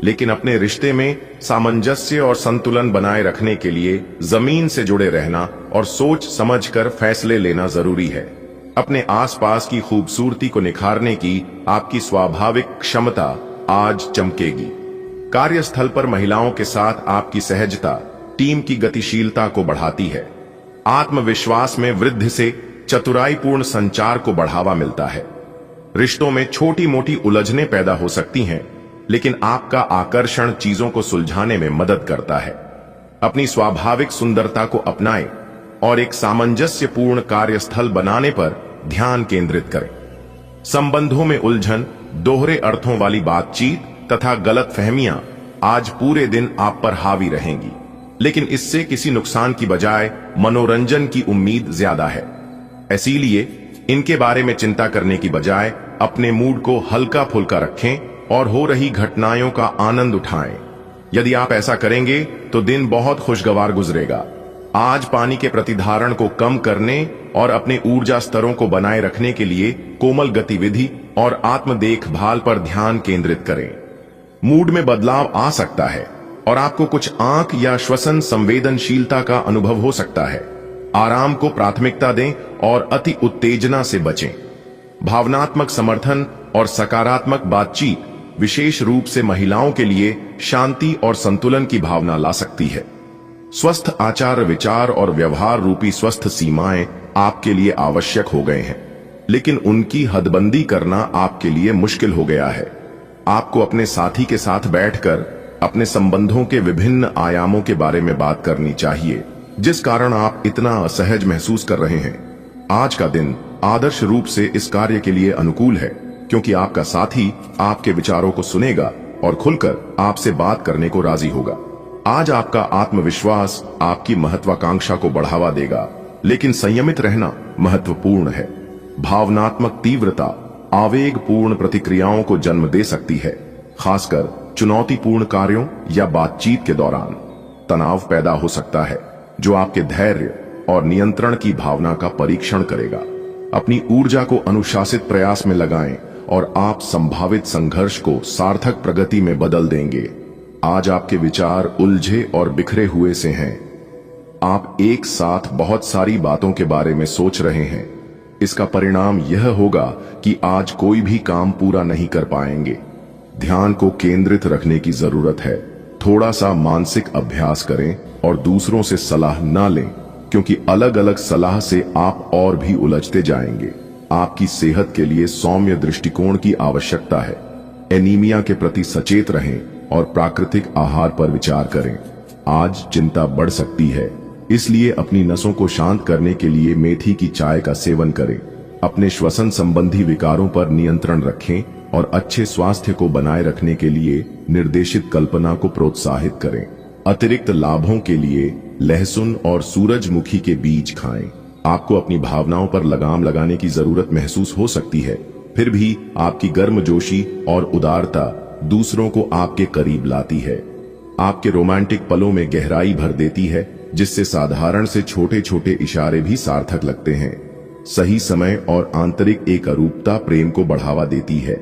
लेकिन अपने रिश्ते में सामंजस्य और संतुलन बनाए रखने के लिए जमीन से जुड़े रहना और सोच समझकर फैसले लेना जरूरी है। अपने आसपास की खूबसूरती को निखारने की आपकी स्वाभाविक क्षमता आज चमकेगी। कार्यस्थल पर महिलाओं के साथ आपकी सहजता टीम की गतिशीलता को बढ़ाती है। आत्मविश्वास में वृद्धि से चतुराईपूर्ण संचार को बढ़ावा मिलता है। रिश्तों में छोटी मोटी उलझनें पैदा हो सकती हैं, लेकिन आपका आकर्षण चीजों को सुलझाने में मदद करता है। अपनी स्वाभाविक सुंदरता को अपनाएं और एक सामंजस्यपूर्ण कार्यस्थल बनाने पर ध्यान केंद्रित करें। संबंधों में उलझन, दोहरे अर्थों वाली बातचीत तथा गलतफहमियां आज पूरे दिन आप पर हावी रहेंगी, लेकिन इससे किसी नुकसान की बजाय मनोरंजन की उम्मीद ज्यादा है। इसीलिए इनके बारे में चिंता करने की बजाय अपने मूड को हल्का फुल्का रखें और हो रही घटनाओं का आनंद उठाएं। यदि आप ऐसा करेंगे तो दिन बहुत खुशगवार गुजरेगा। आज पानी के प्रतिधारण को कम करने और अपने ऊर्जा स्तरों को बनाए रखने के लिए कोमल गतिविधि और आत्म देखभाल पर ध्यान केंद्रित करें। मूड में बदलाव आ सकता है और आपको कुछ आंख या श्वसन संवेदनशीलता का अनुभव हो सकता है। आराम को प्राथमिकता दें और अति उत्तेजना से बचें। भावनात्मक समर्थन और सकारात्मक बातचीत विशेष रूप से महिलाओं के लिए शांति और संतुलन की भावना ला सकती है। स्वस्थ आचार विचार और व्यवहार रूपी स्वस्थ सीमाएं आपके लिए आवश्यक हो गए हैं, लेकिन उनकी हदबंदी करना आपके लिए मुश्किल हो गया है। आपको अपने साथी के साथ बैठकर अपने संबंधों के विभिन्न आयामों के बारे में बात करनी चाहिए, जिस कारण आप इतना असहज महसूस कर रहे हैं। आज का दिन आदर्श रूप से इस कार्य के लिए अनुकूल है, क्योंकि आपका साथी आपके विचारों को सुनेगा और खुलकर आपसे बात करने को राजी होगा। आज आपका आत्मविश्वास आपकी महत्वाकांक्षा को बढ़ावा देगा, लेकिन संयमित रहना महत्वपूर्ण है। भावनात्मक तीव्रता आवेगपूर्ण प्रतिक्रियाओं को जन्म दे सकती है, खासकर चुनौतीपूर्ण कार्यों या बातचीत के दौरान। तनाव पैदा हो सकता है जो आपके धैर्य और नियंत्रण की भावना का परीक्षण करेगा। अपनी ऊर्जा को अनुशासित प्रयास में लगाएं और आप संभावित संघर्ष को सार्थक प्रगति में बदल देंगे। आज आपके विचार उलझे और बिखरे हुए से हैं। आप एक साथ बहुत सारी बातों के बारे में सोच रहे हैं। इसका परिणाम यह होगा कि आज कोई भी काम पूरा नहीं कर पाएंगे। ध्यान को केंद्रित रखने की जरूरत है। थोड़ा सा मानसिक अभ्यास करें और दूसरों से सलाह ना लें, क्योंकि अलग अलग सलाह से आप और भी उलझते जाएंगे। आपकी सेहत के लिए सौम्य दृष्टिकोण की आवश्यकता है। एनीमिया के प्रति सचेत रहें और प्राकृतिक आहार पर विचार करें। आज चिंता बढ़ सकती है, इसलिए अपनी नसों को शांत करने के लिए मेथी की चाय का सेवन करें। अपने श्वसन संबंधी विकारों पर नियंत्रण रखें और अच्छे स्वास्थ्य को बनाए रखने के लिए निर्देशित कल्पना को प्रोत्साहित करें। अतिरिक्त लाभों के लिए लहसुन और सूरजमुखी के बीज खाएं। आपको अपनी भावनाओं पर लगाम लगाने की जरूरत महसूस हो सकती है, फिर भी आपकी गर्मजोशी और उदारता दूसरों को आपके करीब लाती है, आपके रोमांटिक पलों में गहराई भर देती है, जिससे साधारण से छोटे छोटे इशारे भी सार्थक लगते हैं। सही समय और आंतरिक एकरूपता प्रेम को बढ़ावा देती है।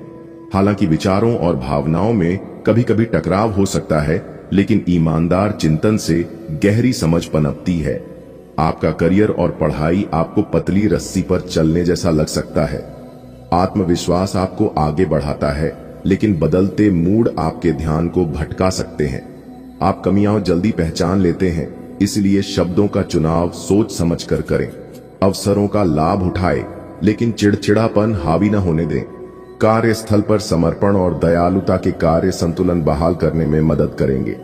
हालांकि विचारों और भावनाओं में कभी कभी टकराव हो सकता है, लेकिन ईमानदार चिंतन से गहरी समझ पनपती है। आपका करियर और पढ़ाई आपको पतली रस्सी पर चलने जैसा लग सकता है। आत्मविश्वास आपको आगे बढ़ाता है, लेकिन बदलते मूड आपके ध्यान को भटका सकते हैं। आप कमियां जल्दी पहचान लेते हैं, इसलिए शब्दों का चुनाव सोच समझकर करें। अवसरों का लाभ उठाएं, लेकिन चिड़चिड़ापन हावी न होने दें। कार्यस्थल पर समर्पण और दयालुता के कार्य संतुलन बहाल करने में मदद करेंगे।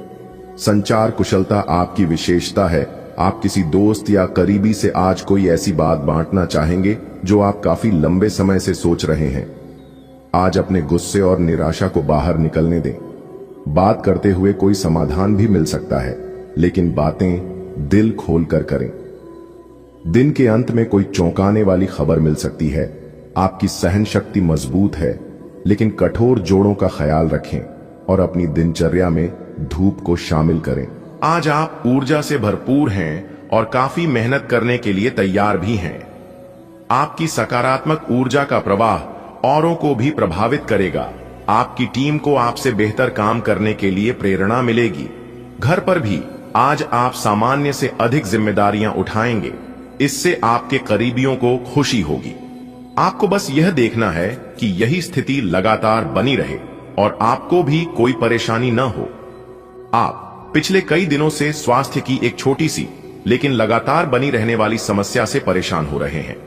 संचार कुशलता आपकी विशेषता है। आप किसी दोस्त या करीबी से आज कोई ऐसी बात बांटना चाहेंगे जो आप काफी लंबे समय से सोच रहे हैं। आज अपने गुस्से और निराशा को बाहर निकलने दें। बात करते हुए कोई समाधान भी मिल सकता है, लेकिन बातें दिल खोलकर करें। दिन के अंत में कोई चौंकाने वाली खबर मिल सकती है। आपकी सहन शक्ति मजबूत है, लेकिन कठोर जोड़ों का ख्याल रखें और अपनी दिनचर्या में धूप को शामिल करें। आज आप ऊर्जा से भरपूर हैं और काफी मेहनत करने के लिए तैयार भी हैं। आपकी सकारात्मक ऊर्जा का प्रवाह औरों को भी प्रभावित करेगा। आपकी टीम को आपसे बेहतर काम करने के लिए प्रेरणा मिलेगी। घर पर भी आज आप सामान्य से अधिक जिम्मेदारियां उठाएंगे। इससे आपके करीबियों को खुशी होगी। आपको बस यह देखना है कि यही स्थिति लगातार बनी रहे और आपको भी कोई परेशानी न हो। आप पिछले कई दिनों से स्वास्थ्य की एक छोटी सी लेकिन लगातार बनी रहने वाली समस्या से परेशान हो रहे हैं।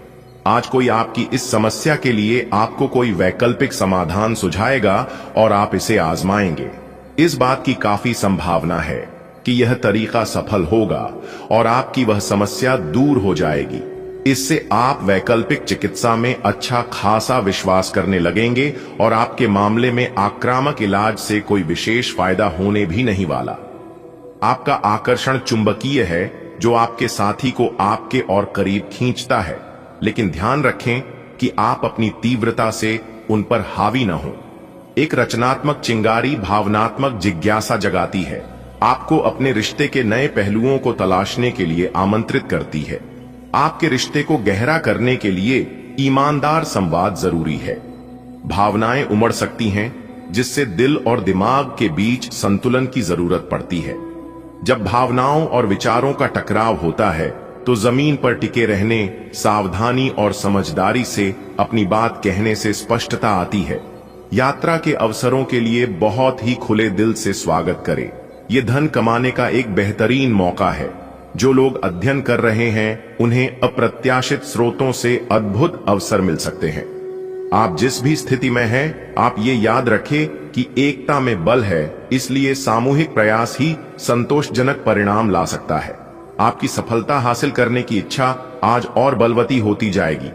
आज कोई आपकी इस समस्या के लिए आपको कोई वैकल्पिक समाधान सुझाएगा और आप इसे आजमाएंगे। इस बात की काफी संभावना है कि यह तरीका सफल होगा और आपकी वह समस्या दूर हो जाएगी। इससे आप वैकल्पिक चिकित्सा में अच्छा खासा विश्वास करने लगेंगे और आपके मामले में आक्रामक इलाज से कोई विशेष फायदा होने भी नहीं वाला। आपका आकर्षण चुंबकीय है, जो आपके साथी को आपके और करीब खींचता है, लेकिन ध्यान रखें कि आप अपनी तीव्रता से उन पर हावी न हो। एक रचनात्मक चिंगारी भावनात्मक जिज्ञासा जगाती है, आपको अपने रिश्ते के नए पहलुओं को तलाशने के लिए आमंत्रित करती है। आपके रिश्ते को गहरा करने के लिए ईमानदार संवाद जरूरी है। भावनाएं उमड़ सकती हैं, जिससे दिल और दिमाग के बीच संतुलन की जरूरत पड़ती है। जब भावनाओं और विचारों का टकराव होता है, तो जमीन पर टिके रहने, सावधानी और समझदारी से अपनी बात कहने से स्पष्टता आती है। यात्रा के अवसरों के लिए बहुत ही खुले दिल से स्वागत करें। ये धन कमाने का एक बेहतरीन मौका है। जो लोग अध्ययन कर रहे हैं, उन्हें अप्रत्याशित स्रोतों से अद्भुत अवसर मिल सकते हैं। आप जिस भी स्थिति में हैं, आप ये याद रखें कि एकता में बल है, इसलिए सामूहिक प्रयास ही संतोषजनक परिणाम ला सकता है। आपकी सफलता हासिल करने की इच्छा आज और बलवती होती जाएगी।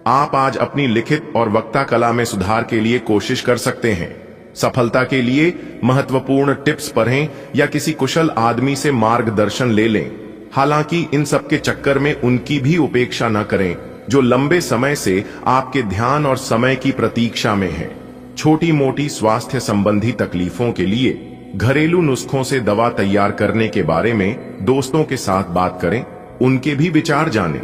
आप आज अपनी लिखित और वक्ता कला में सुधार के लिए कोशिश कर सकते हैं। सफलता के लिए महत्वपूर्ण टिप्स पढ़ें या किसी कुशल आदमी से मार्गदर्शन ले लें। हालांकि इन सब के चक्कर में उनकी भी उपेक्षा न करें, जो लंबे समय से आपके ध्यान और समय की प्रतीक्षा में हैं। छोटी मोटी स्वास्थ्य संबंधी तकलीफों के लिए घरेलू नुस्खों से दवा तैयार करने के बारे में दोस्तों के साथ बात करें, उनके भी विचार जानें।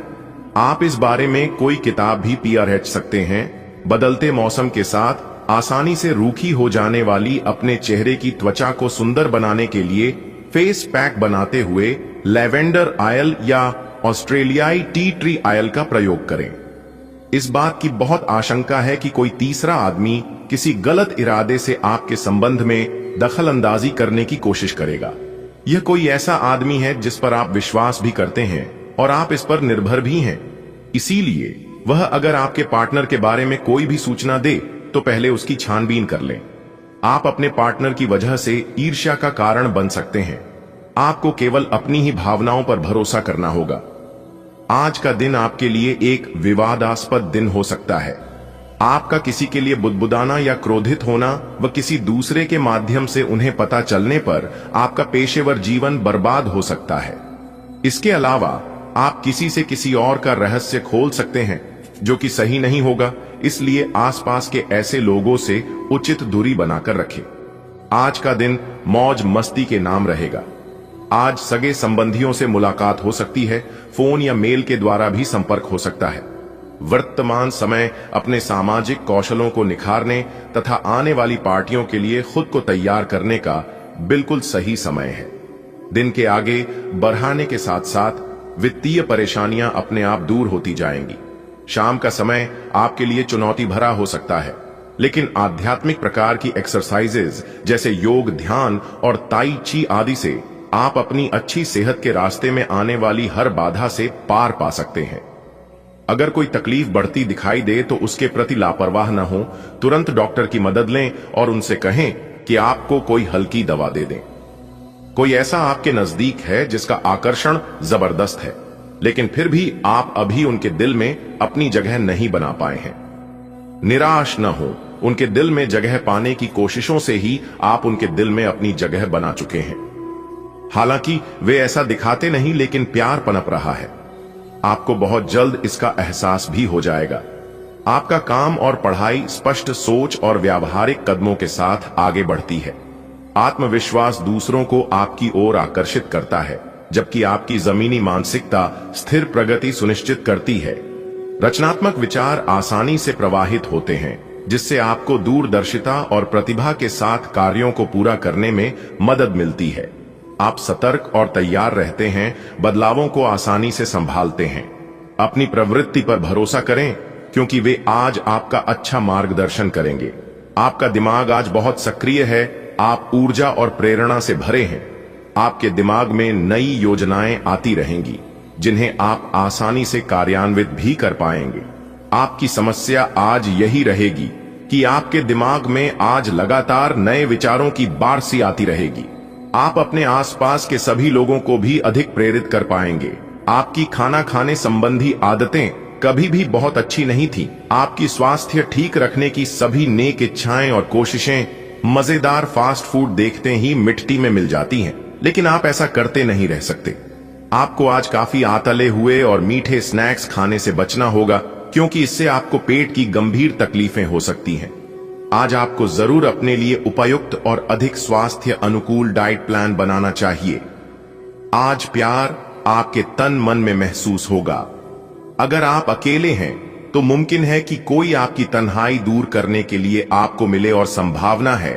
आप इस बारे में कोई किताब भी पढ़ सकते हैं। बदलते मौसम के साथ आसानी से रूखी हो जाने वाली अपने चेहरे की त्वचा को सुंदर बनाने के लिए फेस पैक बनाते हुए लैवेंडर ऑयल या ऑस्ट्रेलियाई टी ट्री ऑयल का प्रयोग करें। इस बात की बहुत आशंका है कि कोई तीसरा आदमी किसी गलत इरादे से आपके संबंध में दखल अंदाजी करने की कोशिश करेगा। यह कोई ऐसा आदमी है जिस पर आप विश्वास भी करते हैं और आप इस पर निर्भर भी हैं। इसीलिए वह अगर आपके पार्टनर के बारे में कोई भी सूचना दे, तो पहले उसकी छानबीन कर लें। आप अपने पार्टनर की वजह से ईर्ष्या का कारण बन सकते हैं। आपको केवल अपनी ही भावनाओं पर भरोसा करना होगा। आज का दिन आपके लिए एक विवादास्पद दिन हो सकता है। आपका किसी के लिए बुदबुदाना या क्रोधित होना व किसी दूसरे के माध्यम से उन्हें पता चलने पर आपका पेशेवर जीवन बर्बाद हो सकता है। इसके अलावा आप किसी से किसी और का रहस्य खोल सकते हैं। जो कि सही नहीं होगा, इसलिए आसपास के ऐसे लोगों से उचित दूरी बनाकर रखें। आज का दिन मौज मस्ती के नाम रहेगा। आज सगे संबंधियों से मुलाकात हो सकती है, फोन या मेल के द्वारा भी संपर्क हो सकता है। वर्तमान समय अपने सामाजिक कौशलों को निखारने तथा आने वाली पार्टियों के लिए खुद को तैयार करने का बिल्कुल सही समय है। दिन के आगे बढ़ाने के साथ साथ वित्तीय परेशानियां अपने आप दूर होती जाएंगी। शाम का समय आपके लिए चुनौती भरा हो सकता है, लेकिन आध्यात्मिक प्रकार की एक्सरसाइजेज जैसे योग, ध्यान और ताई ची आदि से आप अपनी अच्छी सेहत के रास्ते में आने वाली हर बाधा से पार पा सकते हैं। अगर कोई तकलीफ बढ़ती दिखाई दे तो उसके प्रति लापरवाह न हो, तुरंत डॉक्टर की मदद लें और उनसे कहें कि आपको कोई हल्की दवा दे दें। कोई ऐसा आपके नजदीक है जिसका आकर्षण जबरदस्त है, लेकिन फिर भी आप अभी उनके दिल में अपनी जगह नहीं बना पाए हैं। निराश न हो, उनके दिल में जगह पाने की कोशिशों से ही आप उनके दिल में अपनी जगह बना चुके हैं। हालांकि वे ऐसा दिखाते नहीं, लेकिन प्यार पनप रहा है। आपको बहुत जल्द इसका एहसास भी हो जाएगा। आपका काम और पढ़ाई स्पष्ट सोच और व्यावहारिक कदमों के साथ आगे बढ़ती है। आत्मविश्वास दूसरों को आपकी ओर आकर्षित करता है, जबकि आपकी जमीनी मानसिकता स्थिर प्रगति सुनिश्चित करती है। रचनात्मक विचार आसानी से प्रवाहित होते हैं, जिससे आपको दूरदर्शिता और प्रतिभा के साथ कार्यों को पूरा करने में मदद मिलती है। आप सतर्क और तैयार रहते हैं, बदलावों को आसानी से संभालते हैं। अपनी प्रवृत्ति पर भरोसा करें, क्योंकि वे आज आपका अच्छा मार्गदर्शन करेंगे। आपका दिमाग आज बहुत सक्रिय है, आप ऊर्जा और प्रेरणा से भरे हैं। आपके दिमाग में नई योजनाएं आती रहेंगी, जिन्हें आप आसानी से कार्यान्वित भी कर पाएंगे। आपकी समस्या आज यही रहेगी कि आपके दिमाग में आज लगातार नए विचारों की बारिश आती रहेगी। आप अपने आसपास के सभी लोगों को भी अधिक प्रेरित कर पाएंगे। आपकी खाना खाने संबंधी आदतें कभी भी बहुत अच्छी नहीं थी। आपकी स्वास्थ्य ठीक रखने की सभी नेक इच्छाएं और कोशिशें मजेदार फास्ट फूड देखते ही मिट्टी में मिल जाती हैं, लेकिन आप ऐसा करते नहीं रह सकते। आपको आज काफी आतले हुए और मीठे स्नैक्स खाने से बचना होगा, क्योंकि इससे आपको पेट की गंभीर तकलीफें हो सकती हैं। आज आपको जरूर अपने लिए उपयुक्त और अधिक स्वास्थ्य अनुकूल डाइट प्लान बनाना चाहिए। आज प्यार आपके तन मन में महसूस होगा। अगर आप अकेले हैं तो मुमकिन है कि कोई आपकी तन्हाई दूर करने के लिए आपको मिले, और संभावना है